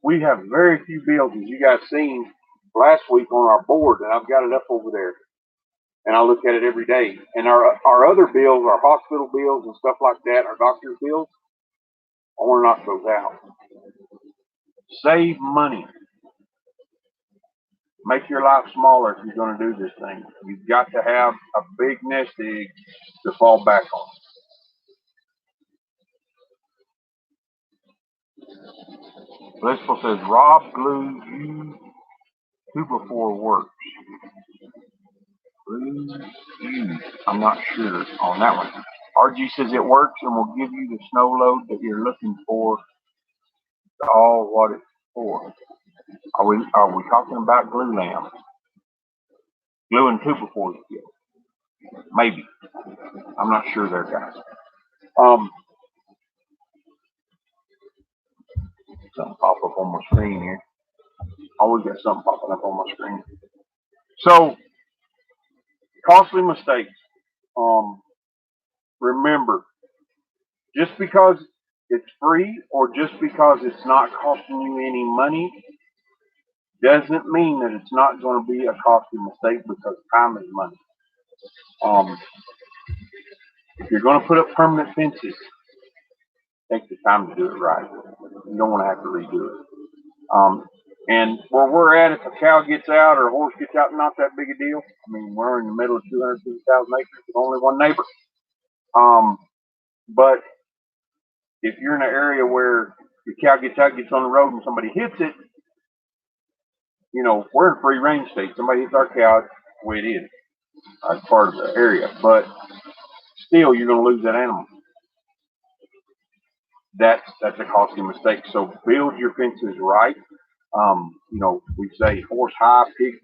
We have very few bills, as you guys seen last week on our board, and I've got it up over there. And I look at it every day. And our other bills, our hospital bills and stuff like that, our doctor's bills, I want to knock those out. Save money. Make your life smaller if you're going to do this thing. You've got to have a big nest egg to fall back on. Blissful says, Rob glue used 2x4 works. Glue used. I'm not sure on that one. RG says it works and will give you the snow load that you're looking for. All what it's for. Are we talking about glue lamb? Glue and 2x4 together. Maybe. I'm not sure there, guys. Something pop up on my screen here. Always got something popping up on my screen. So, costly mistakes. Remember, just because it's free or just because it's not costing you any money doesn't mean that it's not going to be a costly mistake, because time is money. If you're going to put up permanent fences, take the time to do it right. You don't want to have to redo it. And where we're at, if a cow gets out or a horse gets out, not that big a deal. I mean, we're in the middle of 250,000 acres with only one neighbor. But if you're in an area where your cow gets out, gets on the road, and somebody hits it, you know, we're in free range state. Somebody hits our cow, it's the way it is. That's part of the area. But still, you're going to lose that animal. That's a costly mistake. So build your fences right. You know, we say horse high, pig,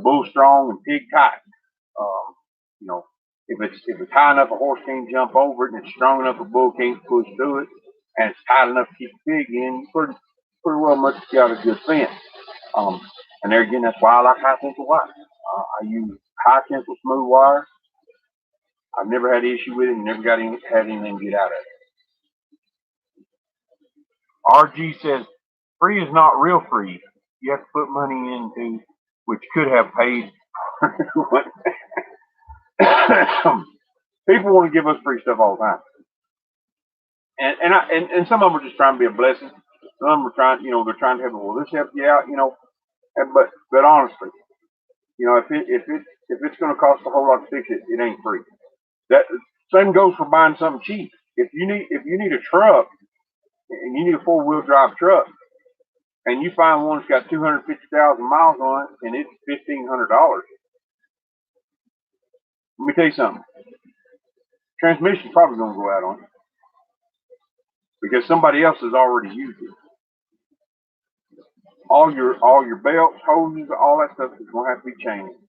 bull strong, and pig tight. You know, if it's high enough, a horse can't jump over it, and it's strong enough, a bull can't push through it, and it's tight enough to keep the pig in, you pretty well much got a good fence. And there again, that's why I like high tensile wire. I use high tensile smooth wire. I've never had an issue with it, and never had anything get out of it. RG says, free is not real free. You have to put money into, which could have paid People want to give us free stuff all the time, and some of them are just trying to be a blessing. Some of them are trying, they're trying to help. Well, this help you out, but honestly, if it's going to cost a whole lot to fix it, it ain't free. That same goes for buying something cheap. If you need a truck and you need a 4-wheel drive truck, and you find one that's got 250,000 miles on it and it's $1,500, let me tell you something. Transmission's probably going to go out on it because somebody else has already used it. All your belts, hoses, all that stuff is going to have to be changed.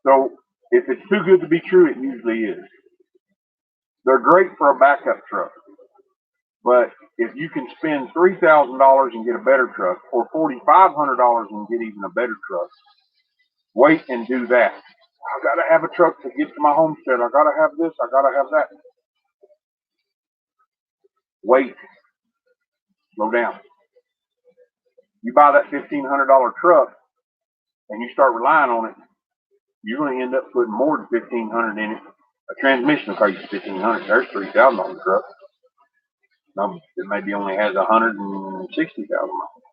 So if it's too good to be true, it usually is. They're great for a backup truck, but if you can spend $3,000 and get a better truck, or $4,500 and get even a better truck, wait and do that. I gotta have a truck to get to my homestead. I gotta have this. I gotta have that. Wait. Slow down. You buy that $1,500 truck and you start relying on it, you're going to end up putting more than $1,500 in it. A transmission will cost you $1,500. There's $3,000 on the truck. No, it maybe only has 160,000 miles.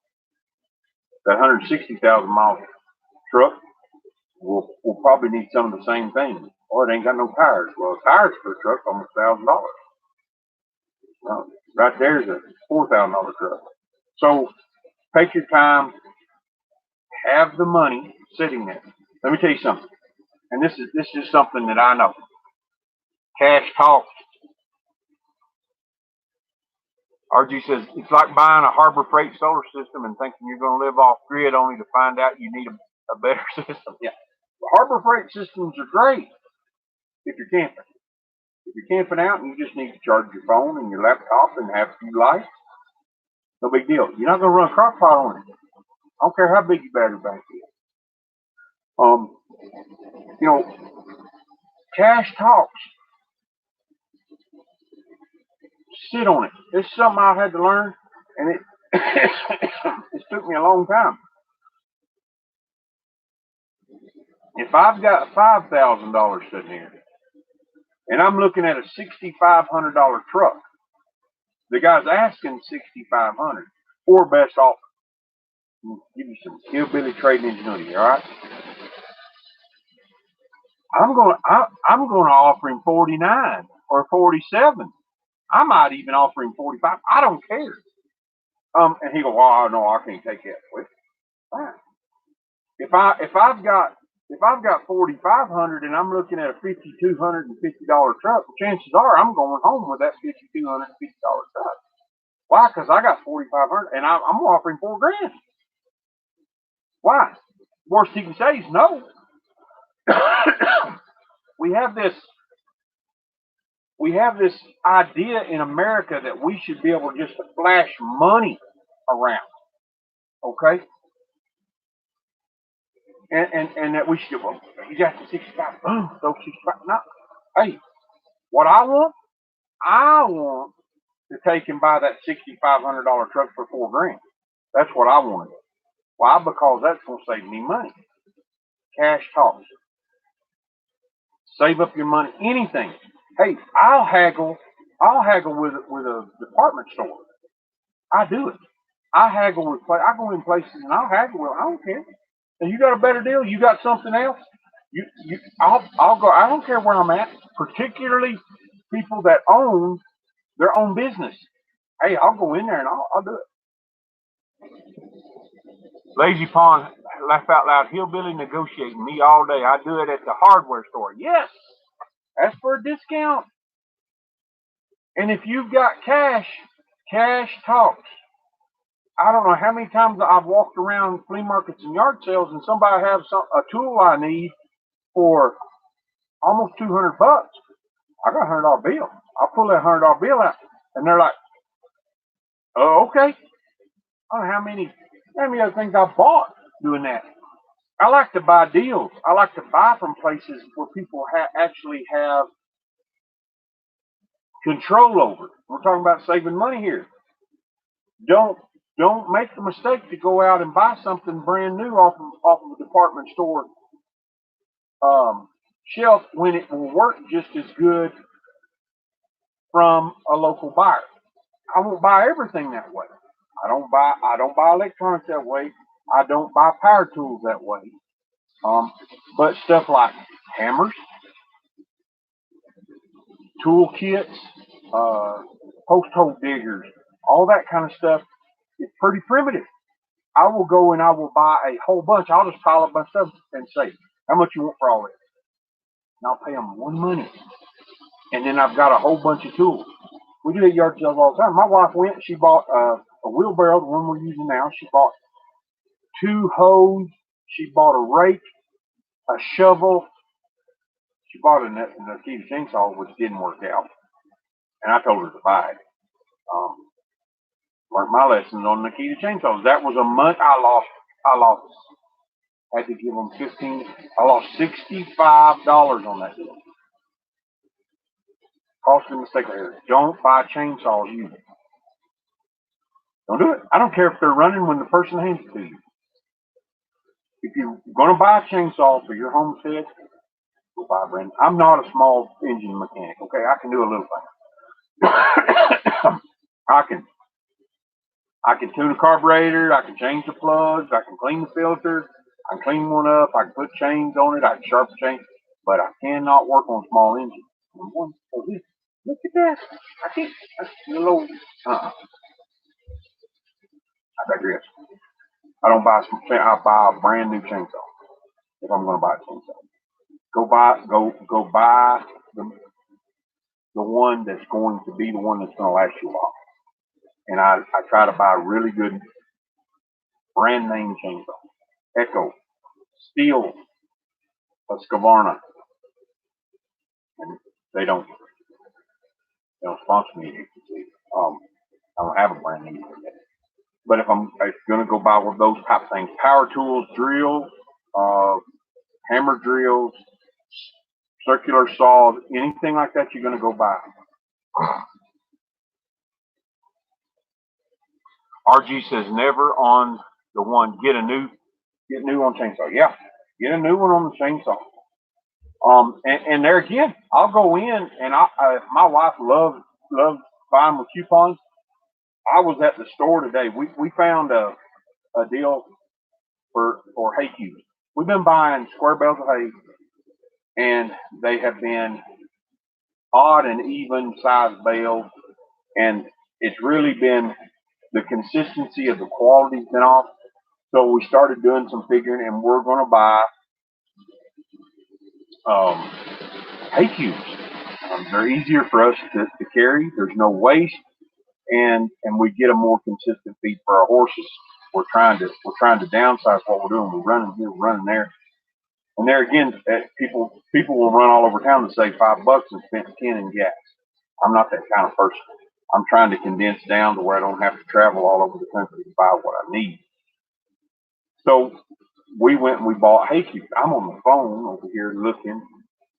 That 160,000 mile truck will probably need some of the same things. Or it ain't got no tires. Well, tires for a truck almost $1,000. Right there's a $4,000 truck. So take your time, have the money sitting there. Let me tell you something, and this is something that I know. Cash talks. RG says it's like buying a Harbor Freight solar system and thinking you're going to live off grid only to find out you need a better system. Yeah, the Harbor Freight systems are great if you're camping. If you're camping out and you just need to charge your phone and your laptop and have a few lights, no big deal. You're not going to run a crock pot on it. I don't care how big your battery bank is. Cash talks. Sit on it. This is something I had to learn, and it took me a long time. If I've got $5,000 sitting here, and I'm looking at a $6,500 truck, the guy's asking $6,500 or best offer. Give you some hillbilly trading ingenuity, all right? I'm going to offer him 49 or 47. I might even offer him 45. I don't care. And he goes, "Well, no, I can't take that." Well, fine. If I've got 4,500 and I'm looking at a $5,250 truck, chances are I'm going home with that $5,250 truck. Why? Because I got 4,500 and I'm offering $4,000. Why? Worst he can say is no. We have this idea in America that we should be able just to flash money around, okay? And that we should, well, you got the 65, boom, those 65. No, hey, what I want to take and buy that $6,500 truck for $4,000. That's what I want to do. Why? Because that's going to save me money. Cash talks. Save up your money. Anything. Hey, I'll haggle with a department store. I do it. I haggle with I go in places and I'll haggle with. I don't care. And you got a better deal? You got something else? I'll go. I don't care where I'm at. Particularly people that own their own business. Hey, I'll go in there and I'll do it. Lazy Pond, laugh out loud. Hillbilly negotiating me all day. I do it at the hardware store. Yes, ask for a discount. And if you've got cash talks. I don't know how many times I've walked around flea markets and yard sales and somebody has a tool I need for almost $200. I got a $100 bill. I'll pull that $100 bill out and they're like, "Oh, okay." I don't know how many other things I bought doing that. I like to buy deals. I like to buy from places where people actually have control over it. We're talking about saving money here. Don't make the mistake to go out and buy something brand new off of a department store shelf when it will work just as good from a local buyer. I won't buy everything that way. I don't buy electronics that way. I don't buy power tools that way. But stuff like hammers, tool kits, post hole diggers, all that kind of stuff is pretty primitive. I will go and I will buy a whole bunch. I'll just pile up my stuff and say, how much you want for all this? And I'll pay them one money. And then I've got a whole bunch of tools. We do that yard sales all the time. My wife went, she bought a wheelbarrow, the one we're using now. She bought 2 hoes. She bought a rake, a shovel. She bought a Nikita chainsaw, which didn't work out. And I told her to buy it. Um, Learned my lessons on Nikita chainsaws. That was a month I lost. Had to give them 15. I lost $65 on that deal. Costly mistake right here. Don't buy chainsaws used. Don't do it. I don't care if they're running when the person hands it to you. If you're going to buy a chainsaw for your homestead, go buy a brand. I'm not a small engine mechanic. Okay, I can do a little thing. I can tune a carburetor. I can change the plugs. I can clean the filter. I can clean one up. I can put chains on it. I can sharpen chains. But I cannot work on small engines. Look at that. I can't. That's a little. I digress. I don't buy some. I buy a brand new chainsaw if I'm going to buy a chainsaw. Go buy the one that's going to be the one that's going to last you long. And I try to buy a really good brand name chainsaw. Echo, Steel, Husqvarna, and they don't sponsor me. I don't have a brand name yet. But if I'm going to go buy one of those type of things, power tools, drills, hammer drills, circular saws, anything like that, you're going to go buy. RG says never on the one. Get new on chainsaw. Yeah, get a new one on the chainsaw. And there again, I'll go in and my wife loves buying with coupons. I was at the store today. We found a deal for hay cubes. We've been buying square bales of hay, and they have been odd and even sized bales, and it's really been the consistency of the quality's been off. So we started doing some figuring, and we're going to buy hay cubes. They're easier for us to carry. There's no waste, and we get a more consistent feed for our horses. We're trying to downsize what we're doing. We're running here, we're running there, and there again, people will run all over town to save $5 and spend 10 in gas. I'm not that kind of person. I'm trying to condense down to where I don't have to travel all over the country to buy what I need. So we went and we bought hay cubes. I'm on the phone over here looking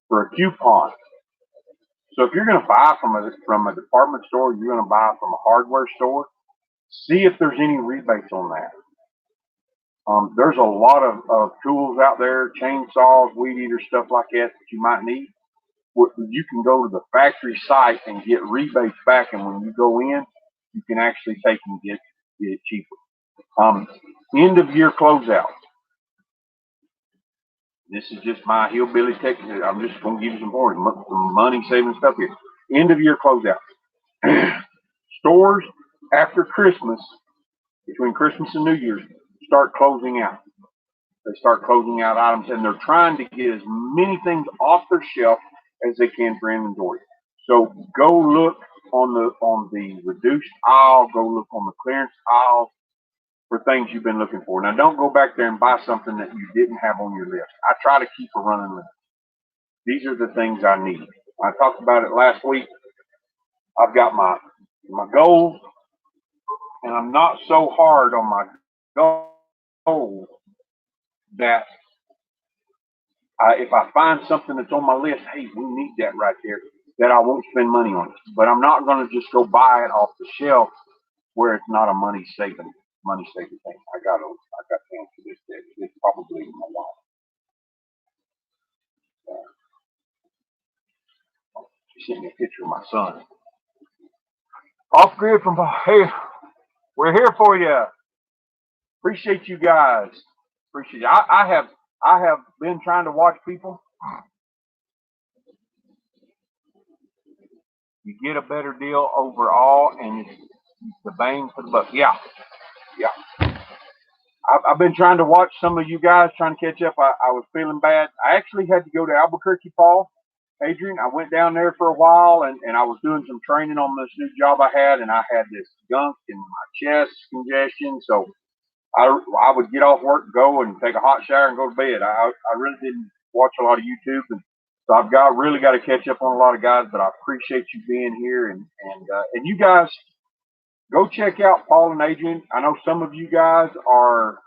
for a coupon. So if you're going to buy from a department store, you're going to buy from a hardware store, see if there's any rebates on that. There's a lot of tools out there, chainsaws, weed eaters, stuff like that you might need. You can go to the factory site and get rebates back, and when you go in, you can actually take and get it cheaper. End of year closeout. This is just my hillbilly technique. I'm just going to give you some money saving stuff here. End of year closeout. Stores after Christmas, between Christmas and New Year's, start closing out. They start closing out items, and they're trying to get as many things off their shelf as they can for inventory. So go look on the reduced aisle. Go look on the clearance aisle for things you've been looking for. Now, don't go back there and buy something that you didn't have on your list. I try to keep a running list. These are the things I need. I talked about it last week. I've got my goals, and I'm not so hard on my goals that if I find something that's on my list, hey, we need that right there, that I won't spend money on it. But I'm not going to just go buy it off the shelf where it's not a money saving thing. I got to answer this. It's probably my wife. Sent me a picture of my son. Off grid from hey, we're here for you. Appreciate you guys. Appreciate you. I have been trying to watch people. You get a better deal overall, and it's the bang for the buck. Yeah, yeah. I've been trying to watch some of you guys, trying to catch up. I was feeling bad. I actually had to go to Albuquerque, Paul, Adrian. I went down there for a while, and I was doing some training on this new job I had, and I had this gunk in my chest congestion. So I would get off work, go and take a hot shower, and go to bed. I really didn't watch a lot of YouTube, and so really got to catch up on a lot of guys. But I appreciate you being here, and you guys. Go check out Paul and Adrian. I know some of you guys are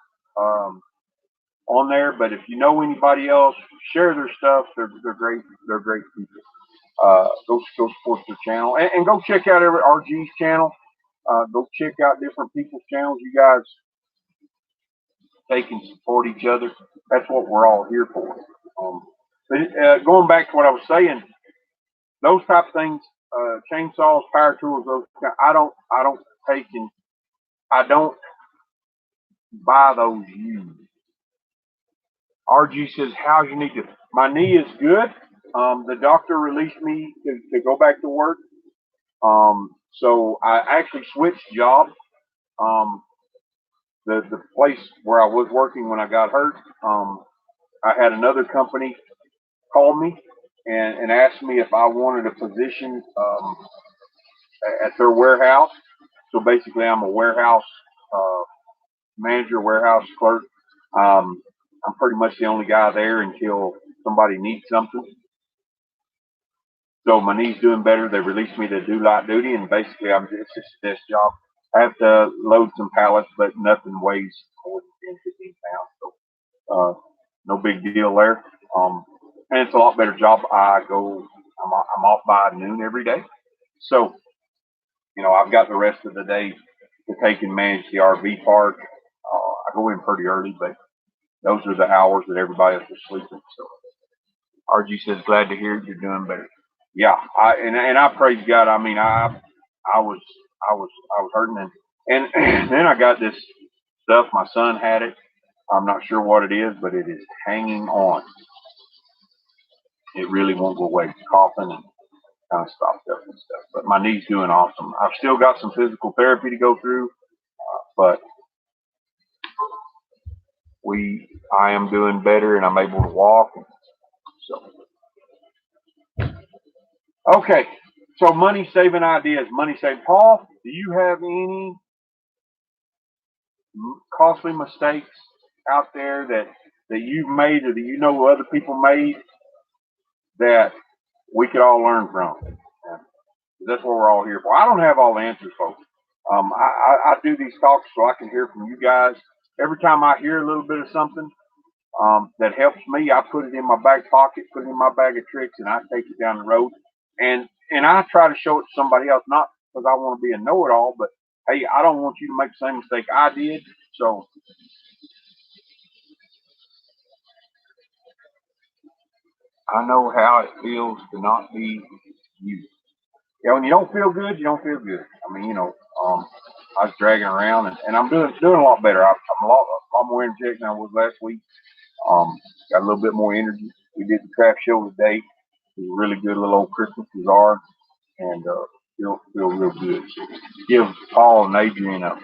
on there, but if you know anybody else, share their stuff. They're great. They're great people. Go support their channel and go check out every RG's channel. Go check out different people's channels. You guys take and support each other. That's what we're all here for. But going back to what I was saying, those type of things, chainsaws, power tools, those I don't take and I don't buy those used. RG says, how's your knee? My knee is good. The doctor released me to go back to work. So I actually switched jobs. The place where I was working when I got hurt, I had another company call me and asked me if I wanted a position at their warehouse. So basically, I'm a warehouse manager, warehouse clerk. I'm pretty much the only guy there until somebody needs something. So my knee's doing better. They released me to do light duty, and basically, it's just a desk job. I have to load some pallets, but nothing weighs more than 10, 15 pounds. So no big deal there. And it's a lot better job. I'm off by noon every day. So, I've got the rest of the day to take and manage the RV park. I go in pretty early, but those are the hours that everybody else is sleeping. So RG says, glad to hear you're doing better. Yeah, I praise God. I mean, I was hurting, and then I got this stuff. My son had it. I'm not sure what it is, but it is hanging on. It really won't go away. It's coughing and kind of stopped up and stuff. But my knee's doing awesome. I've still got some physical therapy to go through, but I am doing better, and I'm able to walk. So, okay. So money saving ideas. Money saving. Paul, do you have any costly mistakes out there that you've made or that you know other people made that we could all learn from? That's what we're all here for. I don't have all the answers, folks. I do these talks so I can hear from you guys. Every time I hear a little bit of something that helps me, I put it in my back pocket, put it in my bag of tricks, and I take it down the road. And I try to show it to somebody else, not because I want to be a know-it-all, but hey, I don't want you to make the same mistake I did. So I know how it feels to not be you. Yeah, when you don't feel good, you don't feel good. I mean, I was dragging around, and I'm doing a lot better. I'm a lot more energetic than I was last week. Got a little bit more energy. We did the craft show today. It was a really good little old Christmas bazaar, and feel real good. So give Paul and Adrian a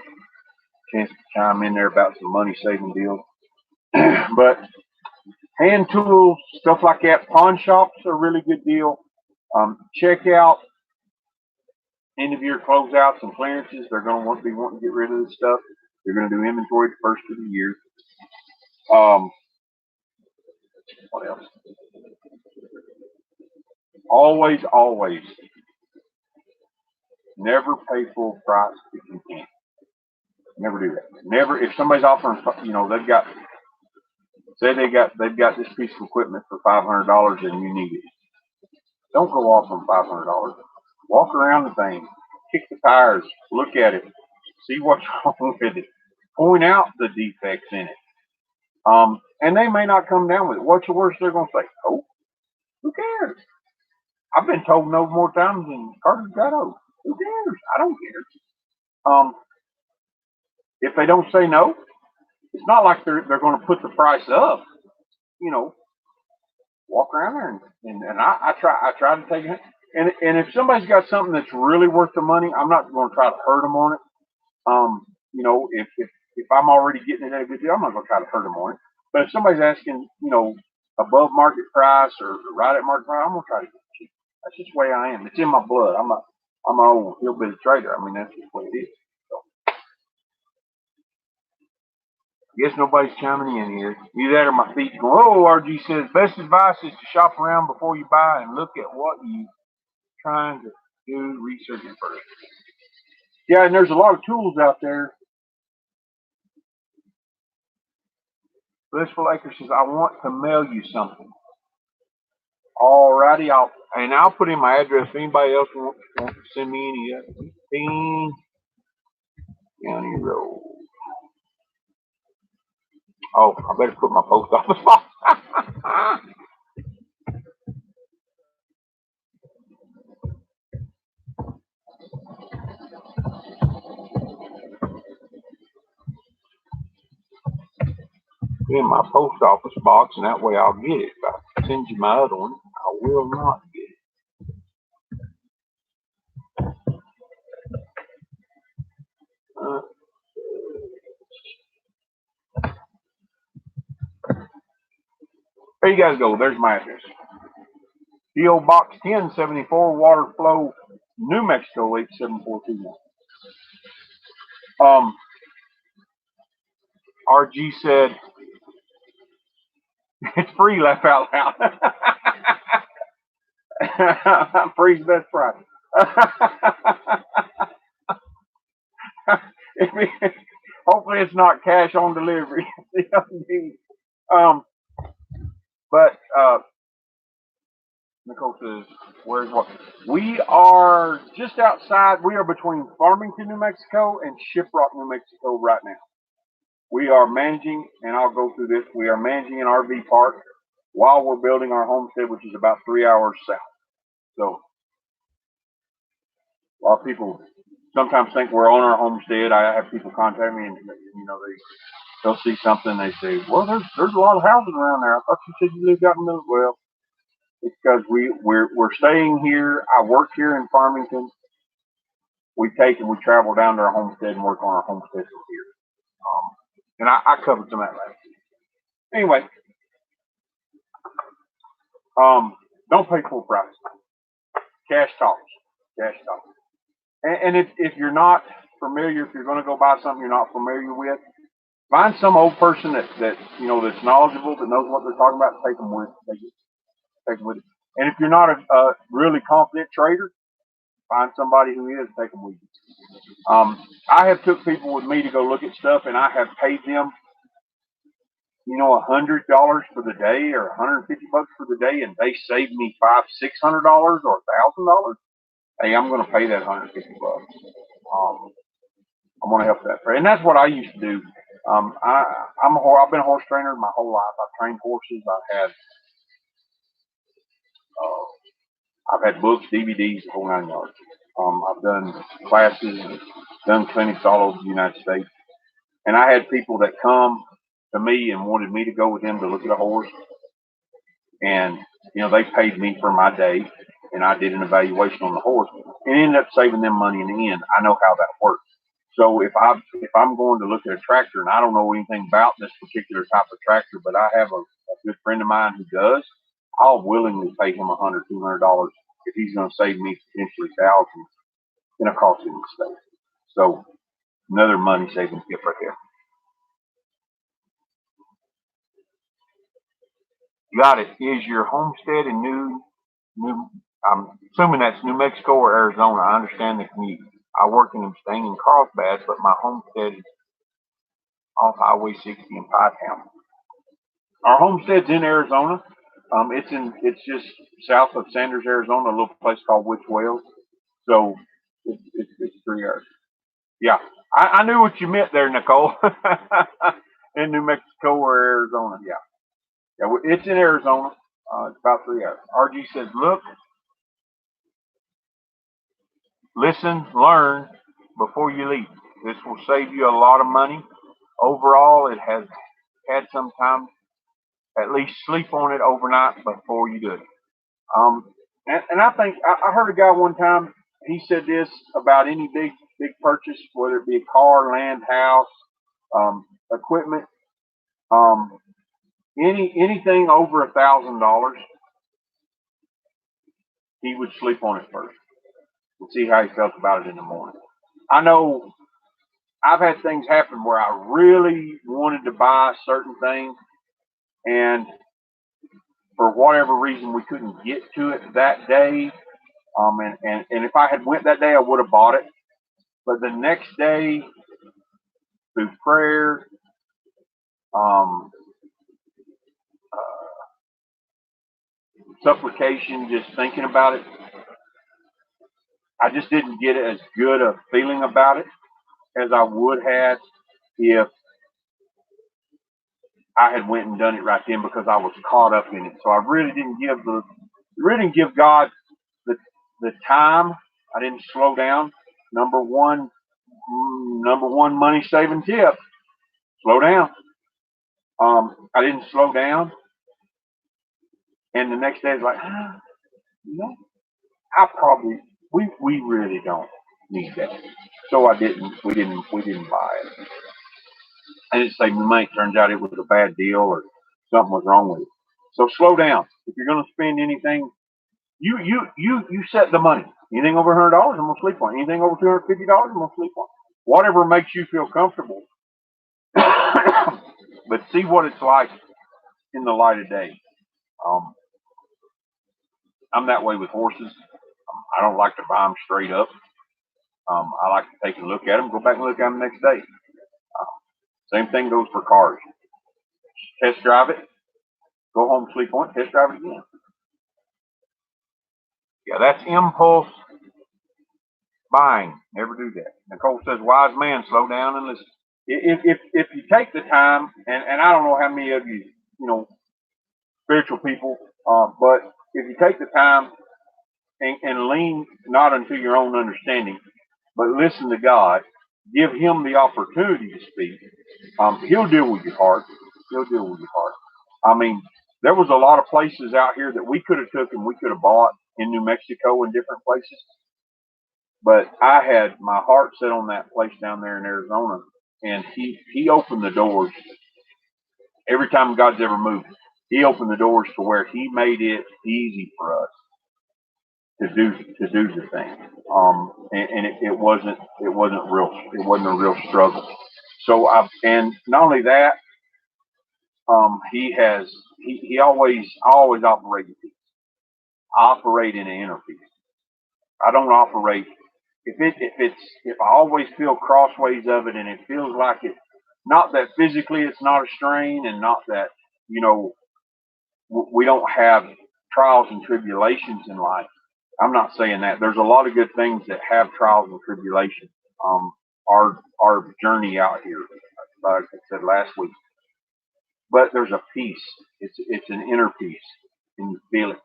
chance to chime in there about some money saving deals. But hand tools, stuff like that, pawn shops are a really good deal. Check out end of year closeouts and clearances. They're going to be wanting to get rid of this stuff. They're going to do inventory the first of the year. What else? Always never pay full price if you can. Never do that. Never. If somebody's offering, they've got this piece of equipment for $500 and you need it. Don't go off on $500. Walk around the thing, kick the tires, look at it, see what's wrong with it, point out the defects in it. And they may not come down with it. What's the worst they're going to say? Oh, who cares? I've been told no more times than Carter's got old. Who cares? I don't care. If they don't say no, it's not like they're going to put the price up. You know, walk around there and I try to take it. And if somebody's got something that's really worth the money, I'm not going to try to hurt them on it. If I'm already getting it at a good deal, I'm not going to try to hurt them on it. But if somebody's asking, above market price or right at market price, I'm going to try to get it cheap. That's just the way I am. It's in my blood. I'm an old hillbilly trader. I mean, that's just the way it is. So I guess nobody's chiming in here. Either that or my feet going, oh, RG says, best advice is to shop around before you buy and look at what you trying to do research first. Yeah, and there's a lot of tools out there. Blissful Acre says, I want to mail you something. Alrighty, I'll put in my address if anybody else wants to send me any 15 County Road. Oh, I better put my post office box. In my post office box, and that way I'll get it. If I send you my other one, I will not get it. There you guys go. There's my address. P.O. Box 1074, Water Flow, New Mexico 87429. RG said, it's free, laugh out loud. Free's best price. Hopefully it's not cash on delivery. But Nicole says, where's what? We are just outside. We are between Farmington, New Mexico and Shiprock, New Mexico right now. We are managing, and I'll go through this, we are managing an RV park while we're building our homestead, which is about 3 hours south. So a lot of people sometimes think we're on our homestead. I have people contact me and, they'll see something. They say, well, there's a lot of houses around there. I thought you said you lived out in the middle. Well, it's because we're staying here. I work here in Farmington. We travel down to our homestead and work on our homestead from here. And I covered some of that last week. Anyway, don't pay full price. Cash talks. Cash talks. And if you're not familiar, if you're going to go buy something you're not familiar with, find some old person that's knowledgeable, that knows what they're talking about, and take them with. Take them with it. And if you're not a really confident trader, find somebody who is, take them with you. I have took people with me to go look at stuff, and I have paid them, $100 for the day or $150 for the day, and they saved me $500-600 or $1,000. Hey, I'm going to pay that $150. I'm going to help that. And that's what I used to do. I've been a horse trainer my whole life. I've trained horses. I've had books, DVDs, the whole 9 yards. I've done classes, done clinics all over the United States. And I had people that come to me and wanted me to go with them to look at a horse. And, they paid me for my day, and I did an evaluation on the horse. And it ended up saving them money in the end. I know how that works. So if I'm going to look at a tractor and I don't know anything about this particular type of tractor, but I have a good friend of mine who does, I'll willingly pay him $100-200 if he's going to save me potentially thousands in a costly mistake. So another money saving tip right there. Got it. Is your homestead in New? I'm assuming that's New Mexico or Arizona. I understand the commute. I work and staying in Carlsbad, but my homestead is off Highway 60 in Pie Town. Our homestead's in Arizona. It's just south of Sanders, Arizona, a little place called Witch Wells. So it's 3 hours. Yeah, I knew what you meant there, Nicole. In New Mexico or Arizona, yeah, it's in Arizona. It's about 3 hours. RG says, look Listen, learn before you leave. This will save you a lot of money. Overall, it has had some time. At least sleep on it overnight before you do it. Um, and I think I heard a guy one time. He said this about any big purchase, whether it be a car, land, house, equipment, um, anything over $1,000, he would sleep on it first and see how he felt about it in the morning. I know I've had things happen where I really wanted to buy certain things, and for whatever reason we couldn't get to it that day. And if I had went that day, I would have bought it. But the next day, through prayer, um, uh, supplication, just thinking about it, I just didn't get as good a feeling about it as I would have if I had went and done it right then, because I was caught up in it. So I really didn't give God the the time. I didn't slow down. Number one, number one money saving tip: slow down. I didn't slow down, and the next day it's like, you know, I probably we really don't need that. So I didn't. We didn't buy it. I didn't save money. Turns out it was a bad deal or something was wrong with it. So slow down. If you're going to spend anything, you set the money. Anything over $100, I'm gonna sleep on it. Anything over $250, I'm gonna sleep on it. Whatever makes you feel comfortable. But see what it's like in the light of day. Um, I'm that way with horses. I don't like to buy them straight up. I like to take a look at them, go back and look at them the next day. Same thing goes for cars. Test drive it, go home, sleep on it, test drive it again. Yeah, that's impulse buying. Never do that. Nicole says, "Wise man, slow down and listen." If you take the time, and I don't know how many of you, spiritual people, but if you take the time and lean not unto your own understanding, but listen to God, give Him the opportunity to speak. He'll deal with your heart. He'll deal with your heart. I mean, there was a lot of places out here that we could have took and we could have bought in New Mexico and different places, but I had my heart set on that place down there in Arizona, and He opened the doors every time God's ever moved. He opened the doors to where He made it easy for us to do the thing. And it wasn't a real struggle. So and not only that, he always I always operate in peace. I operate in an inner peace. I don't operate if I always feel crossways of it, and it feels like it, not that physically it's not a strain, and not that you know we don't have trials and tribulations in life. I'm not saying that. There's a lot of good things that have trials and tribulations. Our journey out here, like I said last week, but there's a peace. It's an inner peace, and you feel it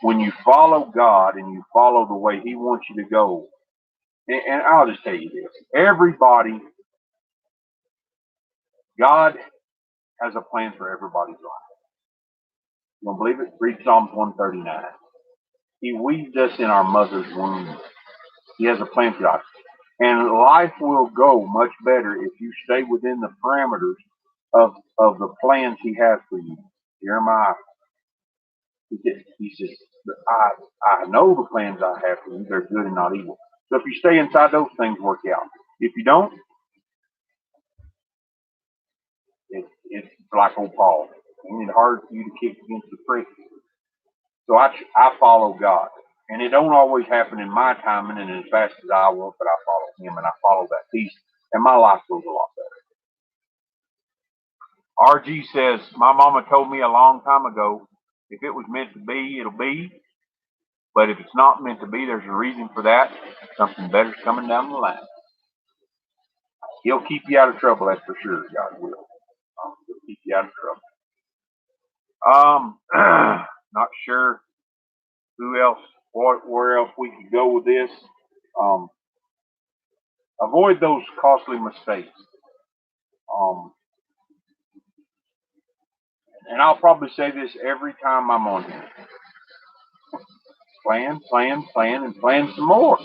when you follow God and you follow the way He wants you to go. And I'll just tell you this: everybody, God has a plan for everybody's life. You don't believe it? Read Psalms 139. He weaved us in our mother's womb. He has a plan for us. And life will go much better if you stay within the parameters of the plans He has for you. Jeremiah, he says, I know the plans I have for you. They're good and not evil. So if you stay inside those things, work out. If you don't, it's like old Paul. It's hard for you to kick against the prick. So I follow God. And it don't always happen in my timing and as fast as I want, but I follow Him and I follow that peace. And my life goes a lot better. RG says, my mama told me a long time ago, if it was meant to be, it'll be. But if it's not meant to be, there's a reason for that. Something better's coming down the line. He'll keep you out of trouble, that's for sure. God will. He'll keep you out of trouble. Not sure who else, where else we could go with this. Um, avoid those costly mistakes. Um, and I'll probably say this every time I'm on here. Plan, plan, plan, and plan some more.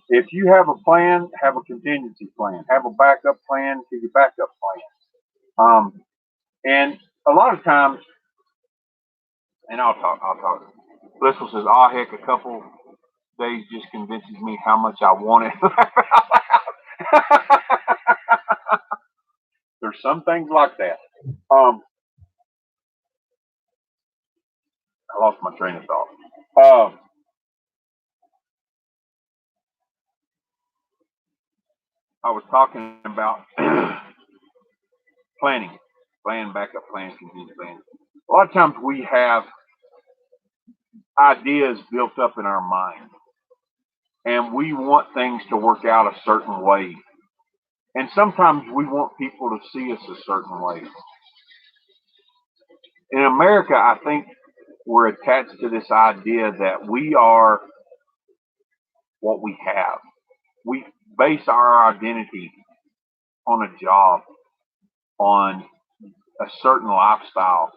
If you have a plan, have a contingency plan. Have a backup plan to your backup plan. And a lot of times, and I'll talk. Blissful says, "Oh heck, a couple days just convinces me how much I want it." There's some things like that. Um, I lost my train of thought. I was talking about planning, plan, backup plan, contingency plan. A lot of times we have ideas built up in our mind, and we want things to work out a certain way. And sometimes we want people to see us a certain way. In America, I think we're attached to this idea that we are what we have. We base our identity on a job, on a certain lifestyle.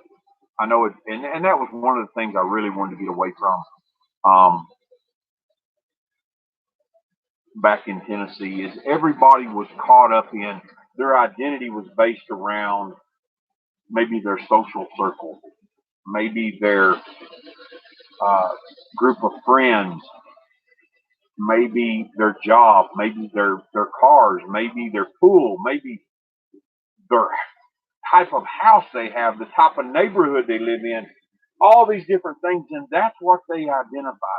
I know it, and that was one of the things I really wanted to get away from back in Tennessee. Is everybody was caught up in their identity was based around maybe their social circle, maybe their group of friends, maybe their job, maybe their cars, maybe their pool, maybe their type of house they have, the type of neighborhood they live in, all these different things, and that's what they identify.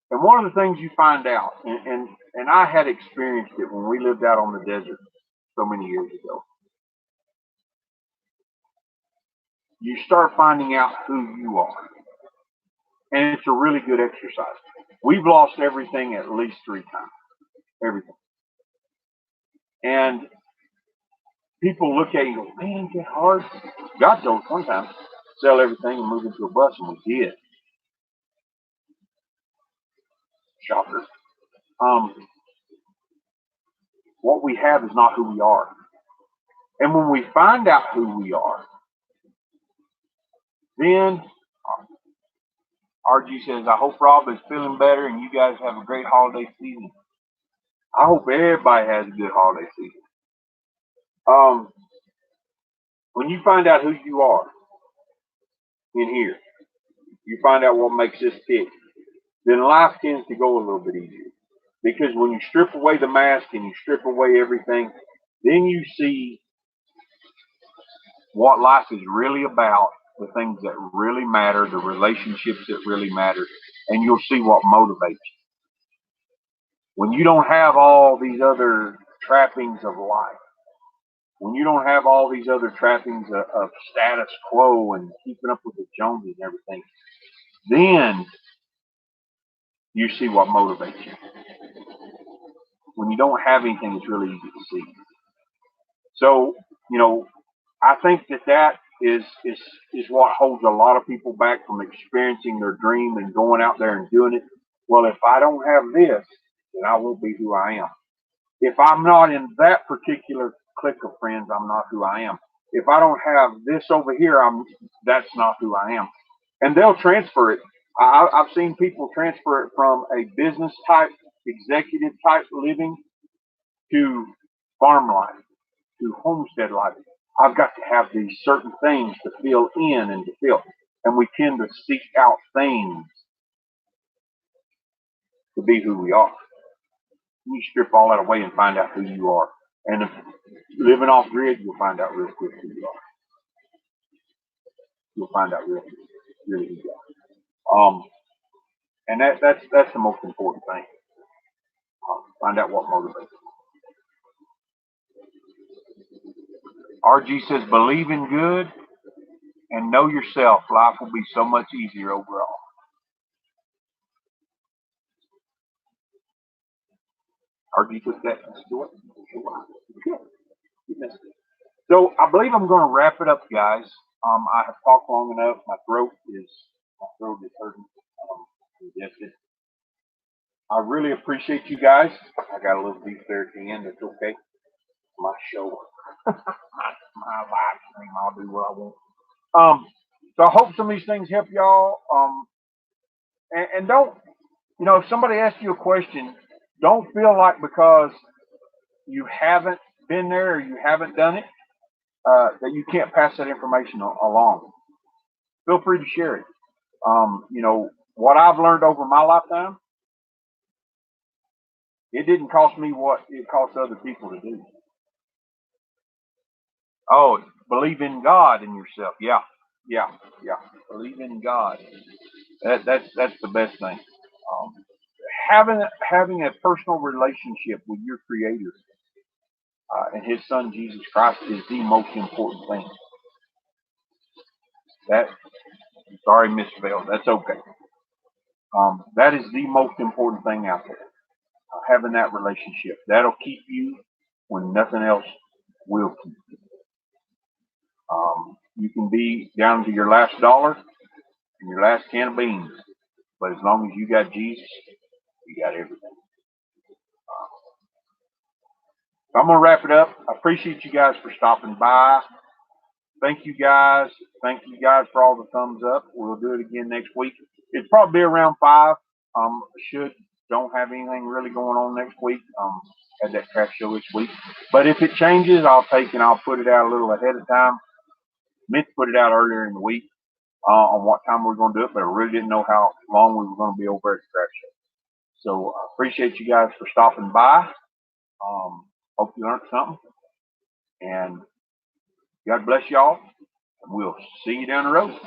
And one of the things you find out, and I had experienced it when we lived out on the desert so many years ago, you start finding out who you are. And it's a really good exercise. We've lost everything at least 3 times. Everything. And people look at you and go, man, get hard. God told us one time, sell everything and move into a bus, and we did. Shocker. Um, what we have is not who we are. And when we find out who we are, then RG says, I hope Rob is feeling better and you guys have a great holiday season. I hope everybody has a good holiday season. When you find out who you are in here, you find out what makes this tick, then life tends to go a little bit easier. Because when you strip away the mask and you strip away everything, then you see what life is really about, the things that really matter, the relationships that really matter, and you'll see what motivates you. When you don't have all these other trappings of life, when you don't have all these other trappings of status quo and keeping up with the Joneses and everything, then you see what motivates you. When you don't have anything, it's really easy to see. So, I think that is what holds a lot of people back from experiencing their dream and going out there and doing it. Well, if I don't have this, then I won't be who I am. If I'm not in that particular clique of friends, I'm not who I am. If I don't have this over here, that's not who I am. And they'll transfer it. I've seen people transfer it from a business type, executive type living to farm life, to homestead life. I've got to have these certain things to fill in and to fill. And we tend to seek out things to be who we are. You strip all that away and find out who you are. And if living off grid, you'll find out real quick who you are. You'll find out really who you are. And that's the most important thing. Find out what motivates you. RG says, believe in good and know yourself. Life will be so much easier overall. RG took that to it. So I believe I'm going to wrap it up, guys. I have talked long enough. My throat is hurting. Congested. I really appreciate you guys. I got a little beef there at the end. It's okay. My show, my live stream. I'll do what I want. So I hope some of these things help y'all. And don't, if somebody asks you a question, don't feel like because you haven't been there or you haven't done it, that you can't pass that information along. Feel free to share it. What I've learned over my lifetime, it didn't cost me what it cost other people to do. Oh, believe in God and yourself. Yeah, yeah, yeah. Believe in God. That's the best thing. Um, having a personal relationship with your Creator and His Son Jesus Christ is the most important thing. That sorry, Miss Bell. That's okay. That is the most important thing out there. Having that relationship that'll keep you when nothing else will keep you. You can be down to your last dollar and your last can of beans, but as long as you got Jesus, you got everything. So I'm gonna wrap it up. I appreciate you guys for stopping by. Thank you guys. Thank you guys for all the thumbs up. We'll do it again next week. It'll probably be around 5. Should don't have anything really going on next week. Had that craft show this week. But if it changes, I'll put it out a little ahead of time. Meant to put it out earlier in the week on what time we are going to do it, but I really didn't know how long we were going to be over at the craft show. So I appreciate you guys for stopping by. Hope you learned something. And God bless y'all. And we'll see you down the road.